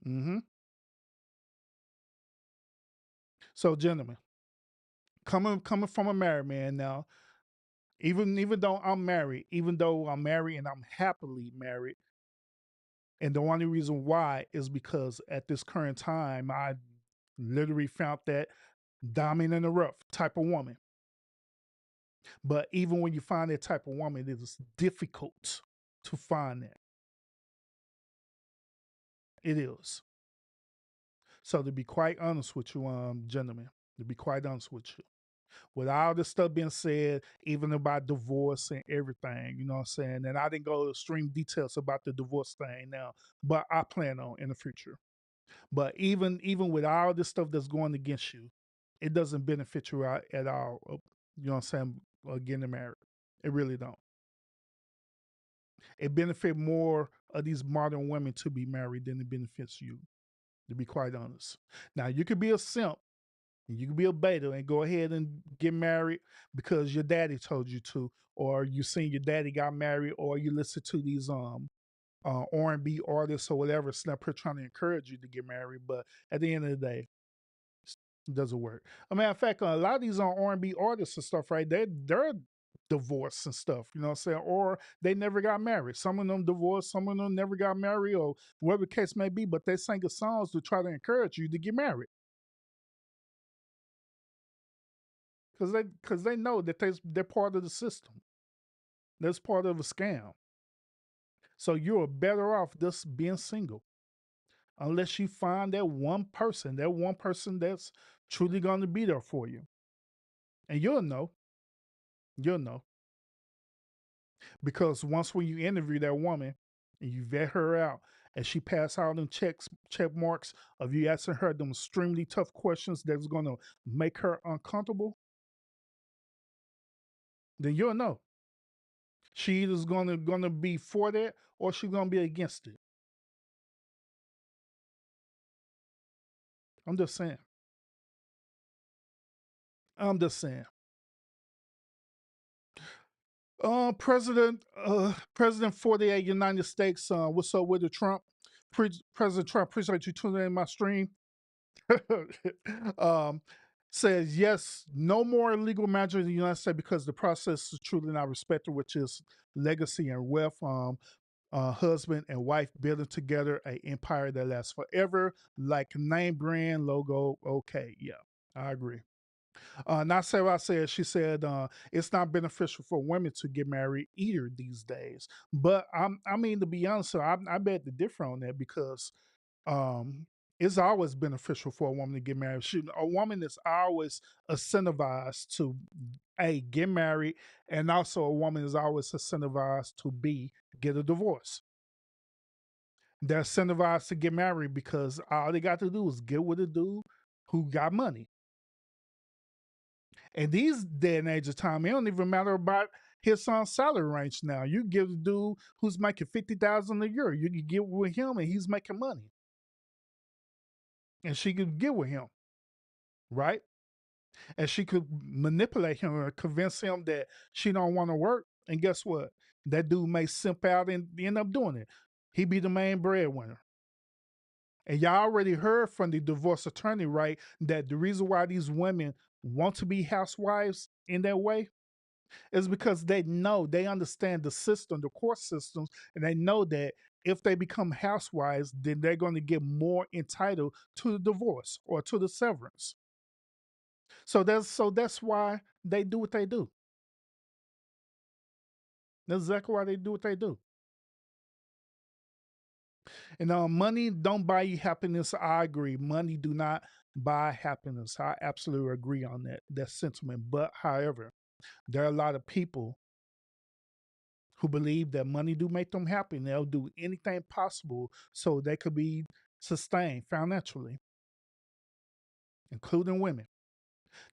Mm-hmm. So, gentlemen, coming from a married man now, Even though I'm married, even though I'm married and I'm happily married, and the only reason why is because at this current time, I literally found that diamond in the rough type of woman. But even when you find that type of woman, it is difficult to find that. It is. So to be quite honest with you, gentlemen, to be quite honest with you, with all this stuff being said, even about divorce and everything, you know what I'm saying? And I didn't go to extreme details about the divorce thing now, but I plan on in the future. But even with all this stuff that's going against you, it doesn't benefit you out at all. You know what I'm saying? Getting married, it really don't. It benefit more of these modern women to be married than it benefits you. To be quite honest. Now you could be a simp and you could be a beta and go ahead and get married because your daddy told you to, or you seen your daddy got married, or you listen to these R&B artists or whatever, snap here trying to encourage you to get married. But at the end of the day, it doesn't work. A matter of fact, a lot of these R&B artists and stuff, right? They're divorced and stuff, you know what I'm saying? Or they never got married. Some of them divorced, some of them never got married, or whatever the case may be. But they sing songs to try to encourage you to get married because they know that they're part of the system. That's part of a scam. So you're better off just being single unless you find that one person that's truly going to be there for you. And you'll know. You'll know. Because once when you interview that woman and you vet her out and she pass all them check marks of you asking her them extremely tough questions that's gonna make her uncomfortable, then you'll know. She either's gonna be for that or she's gonna be against it. I'm just saying. I'm just saying. President 48 United States. What's up with the Trump? President Trump, appreciate you tuning in my stream. um, Says yes, no more illegal marriage in the United States because the process is truly not respected, which is legacy and wealth. Husband and wife building together an empire that lasts forever, like name brand logo. Okay, yeah, I agree. Not Sarah said, she said it's not beneficial for women to get married either these days. But I mean, to be honest, I bet the differ on that because um, it's always beneficial for a woman to get married. A woman is always incentivized to A, get married, and also a woman is always incentivized to B, get a divorce. They're incentivized to get married because all they got to do is get with a dude who got money. And these day and age of time, it don't even matter about his son's salary range now. You give the dude who's making $50,000 a year, you can get with him and he's making money. And she could get with him, right? And she could manipulate him or convince him that she don't want to work. And guess what? That dude may simp out and end up doing it. He be the main breadwinner. And y'all already heard from the divorce attorney, right? That the reason why these women want to be housewives in that way is because they know, they understand the system, the court systems, and they know that if they become housewives, then they're going to get more entitled to the divorce or to the severance. So that's why they do what they do. That's exactly why they do what they do. And money don't buy you happiness. I agree. Money do not buy happiness. I absolutely agree on that sentiment. But however, there are a lot of people who believe that money do make them happy and they'll do anything possible so they could be sustained financially, including women.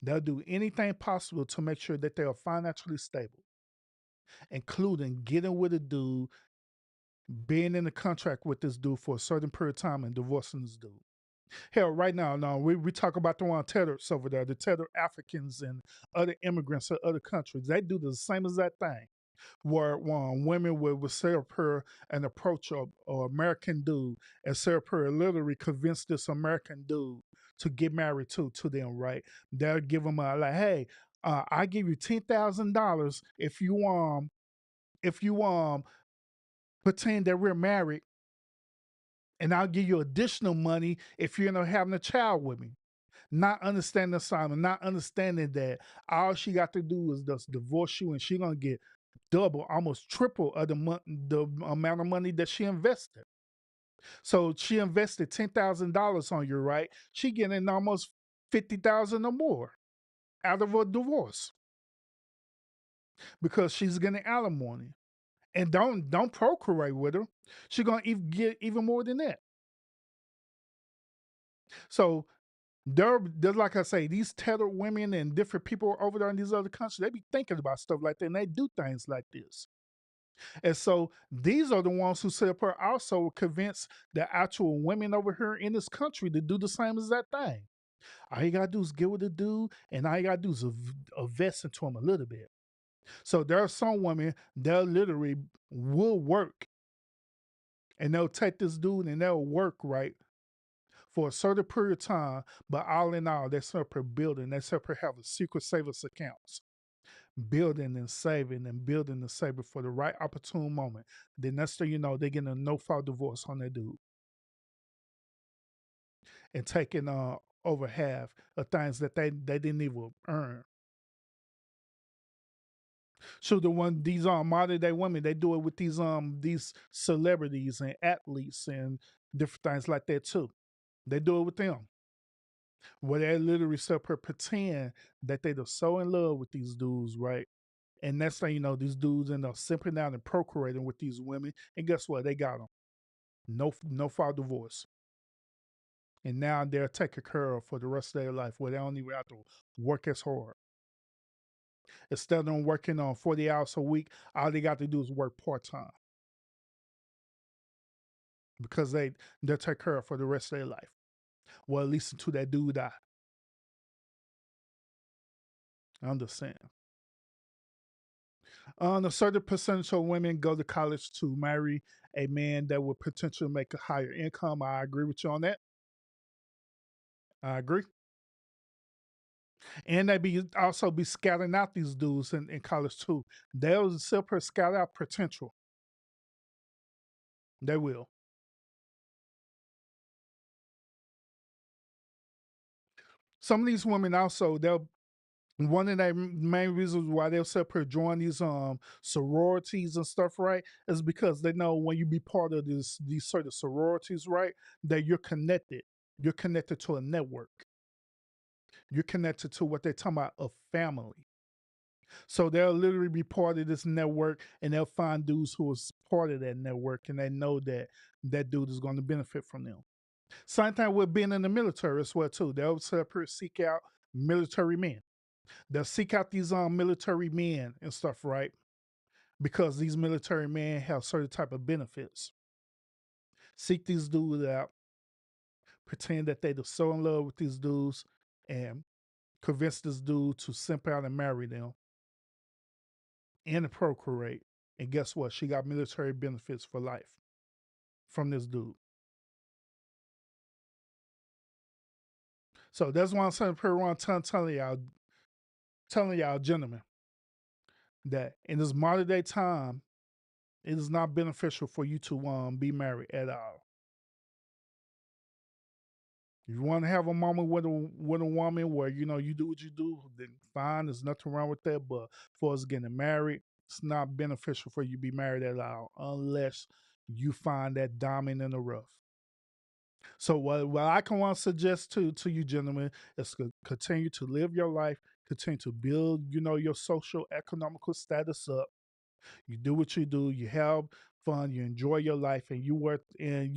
They'll do anything possible to make sure that they are financially stable, including getting with a dude, being in a contract with this dude for a certain period of time and divorcing this dude. Hell, right now, we talk about the one tethered over there, the tethered Africans and other immigrants of other countries. They do the same as that thing. Where women would set up her and approach a American dude and set up her literally convince this American dude to get married to them, right? They'll give them a like, hey, I give you $10,000 if you pretend that we're married, and I'll give you additional money if you end up having a child with me. Not understanding the assignment, not understanding that all she got to do is just divorce you, and she gonna get double, almost triple of the amount of money that she invested. So she invested $10,000 on you, right? She getting almost 50,000 or more out of a divorce because she's getting alimony. And don't procreate with her. She's gonna get even more than that. So they're like I say, these tattered women and different people over there in these other countries, they be thinking about stuff like that, and they do things like this. And so these are the ones who sit up here also convince the actual women over here in this country to do the same as that thing. All you gotta do is get with the dude, and all you gotta do is invest into him a little bit. So there are some women that literally will work, and they'll take this dude and they'll work right for a certain period of time, but all in all, they're separate building, they separate having secret savings accounts, building and saving and building and saving for the right opportune moment. Then next thing you know, they're getting a no-fault divorce on that dude and taking over half of things that they didn't even earn. So these modern day women, they do it with these celebrities and athletes and different things like that too. They do it with them. Where they literally separate pretend that they're so in love with these dudes, right? And next thing you know, these dudes end up simping out and procreating with these women. And guess what? They got them. No fault divorce. And now they're taking care of for the rest of their life where they don't even have to work as hard. Instead of them working on 40 hours a week, all they got to do is work part-time. Because they'll take care of for the rest of their life. Well, at least until that dude die. I understand. A certain percentage of women go to college to marry a man that would potentially make a higher income. I agree with you on that. I agree. And they also be scouting out these dudes in college too. They'll simply scout out potential. They will. Some of these women also, one of the main reasons why they'll separate join these sororities and stuff, right, is because they know when you be part of these certain sororities, right, that you're connected. You're connected to a network. You're connected to what they're talking about, a family. So they'll literally be part of this network, and they'll find dudes who is part of that network, and they know that that dude is going to benefit from them. Same thing with being in the military as well too. They'll seek out military men. They'll seek out these military men and stuff, right? Because these military men have certain type of benefits. Seek these dudes out, pretend that they're so in love with these dudes, and convince this dude to simp out and marry them and procreate. And guess what? She got military benefits for life from this dude. So that's why I'm saying, telling y'all, gentlemen, that in this modern day time, it is not beneficial for you to be married at all. If you want to have a moment with a woman where you do what you do, then fine. There's nothing wrong with that. But for us getting married, it's not beneficial for you to be married at all unless you find that diamond in the rough. So what I can want to suggest to you gentlemen is to continue to live your life, continue to build, your social economical status up. You do what you do, you have fun, you enjoy your life, and you work, and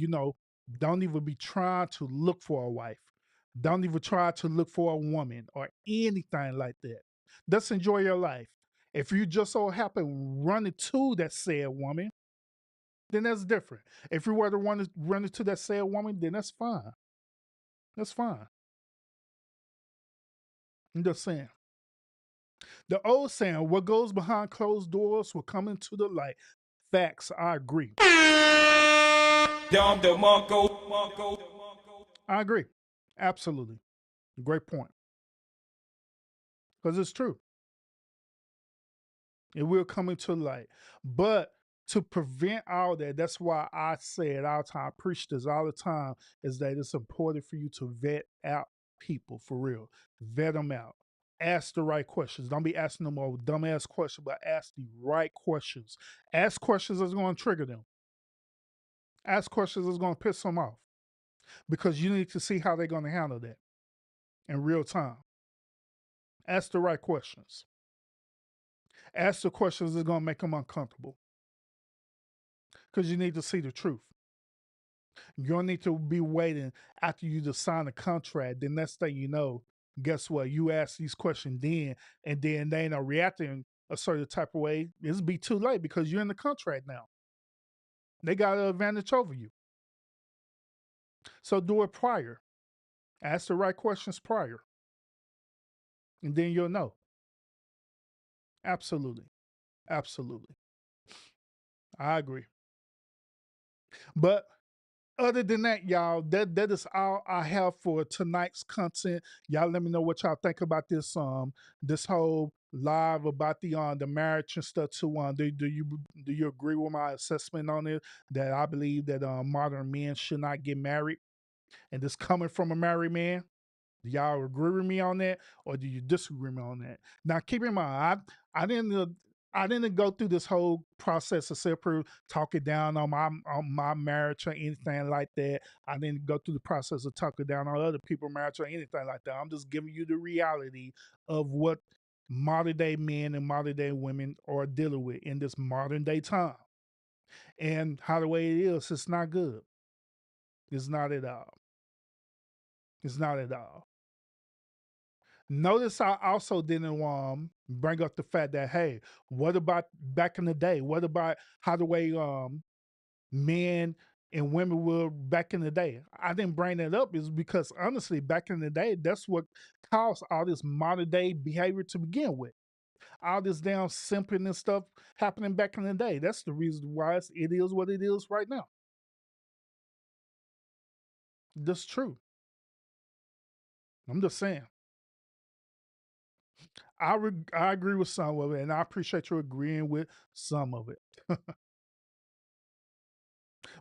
don't even be trying to look for a wife. Don't even try to look for a woman or anything like that. Just enjoy your life. If you just so happen run into that said woman, then that's different. If you were to run into that said woman, then that's fine. That's fine. I'm just saying. The old saying, what goes behind closed doors will come into the light. Facts, I agree. I agree. Absolutely. Great point. Because it's true. It will come into light. But to prevent all that, that's why I say it all the time, I preach this all the time, is that it's important for you to vet out people for real. Vet them out. Ask the right questions. Don't be asking them all dumbass questions, but ask the right questions. Ask questions that's going to trigger them. Ask questions that's going to piss them off. Because you need to see how they're going to handle that in real time. Ask the right questions. Ask the questions that's going to make them uncomfortable. Because you need to see the truth. You don't need to be waiting after you just sign a contract. The next thing you know, guess what? You ask these questions then, and then they ain't reacting a certain type of way. It'll be too late because you're in the contract now. They got an advantage over you. So do it prior. Ask the right questions prior. And then you'll know. Absolutely. Absolutely. I agree. But other than that, y'all, that is all I have for tonight's content. Y'all let me know what y'all think about this whole live about the marriage and stuff too. Do you agree with my assessment on it? That I believe that modern men should not get married, and this coming from a married man. Do y'all agree with me on that, or do you disagree with me on that? Now, keep in mind, I didn't go through this whole process of separate talking down on my marriage or anything like that. I didn't go through the process of talking down on other people's marriage or anything like that. I'm just giving you the reality of what modern day men and modern day women are dealing with in this modern day time, and how the way it is, it's not good. It's not at all. It's not at all. Notice I also didn't bring up the fact that, hey, what about back in the day? What about how the way men and women were back in the day? I didn't bring that up is because honestly, back in the day, that's what caused all this modern day behavior to begin with. All this damn simping and stuff happening back in the day. That's the reason why it is what it is right now. That's true. I'm just saying. I agree with some of it, and I appreciate you agreeing with some of it.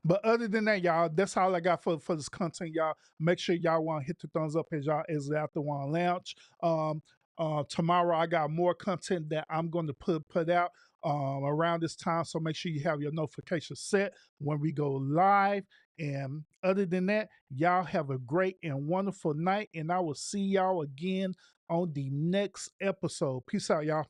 But other than that, y'all, that's all I got for this content, y'all. Make sure y'all want to hit the thumbs up as y'all is out the one lounge. Tomorrow I got more content that I'm going to put out around this time. So make sure you have your notifications set when we go live. And other than that, y'all have a great and wonderful night. And I will see y'all again on the next episode. Peace out, y'all.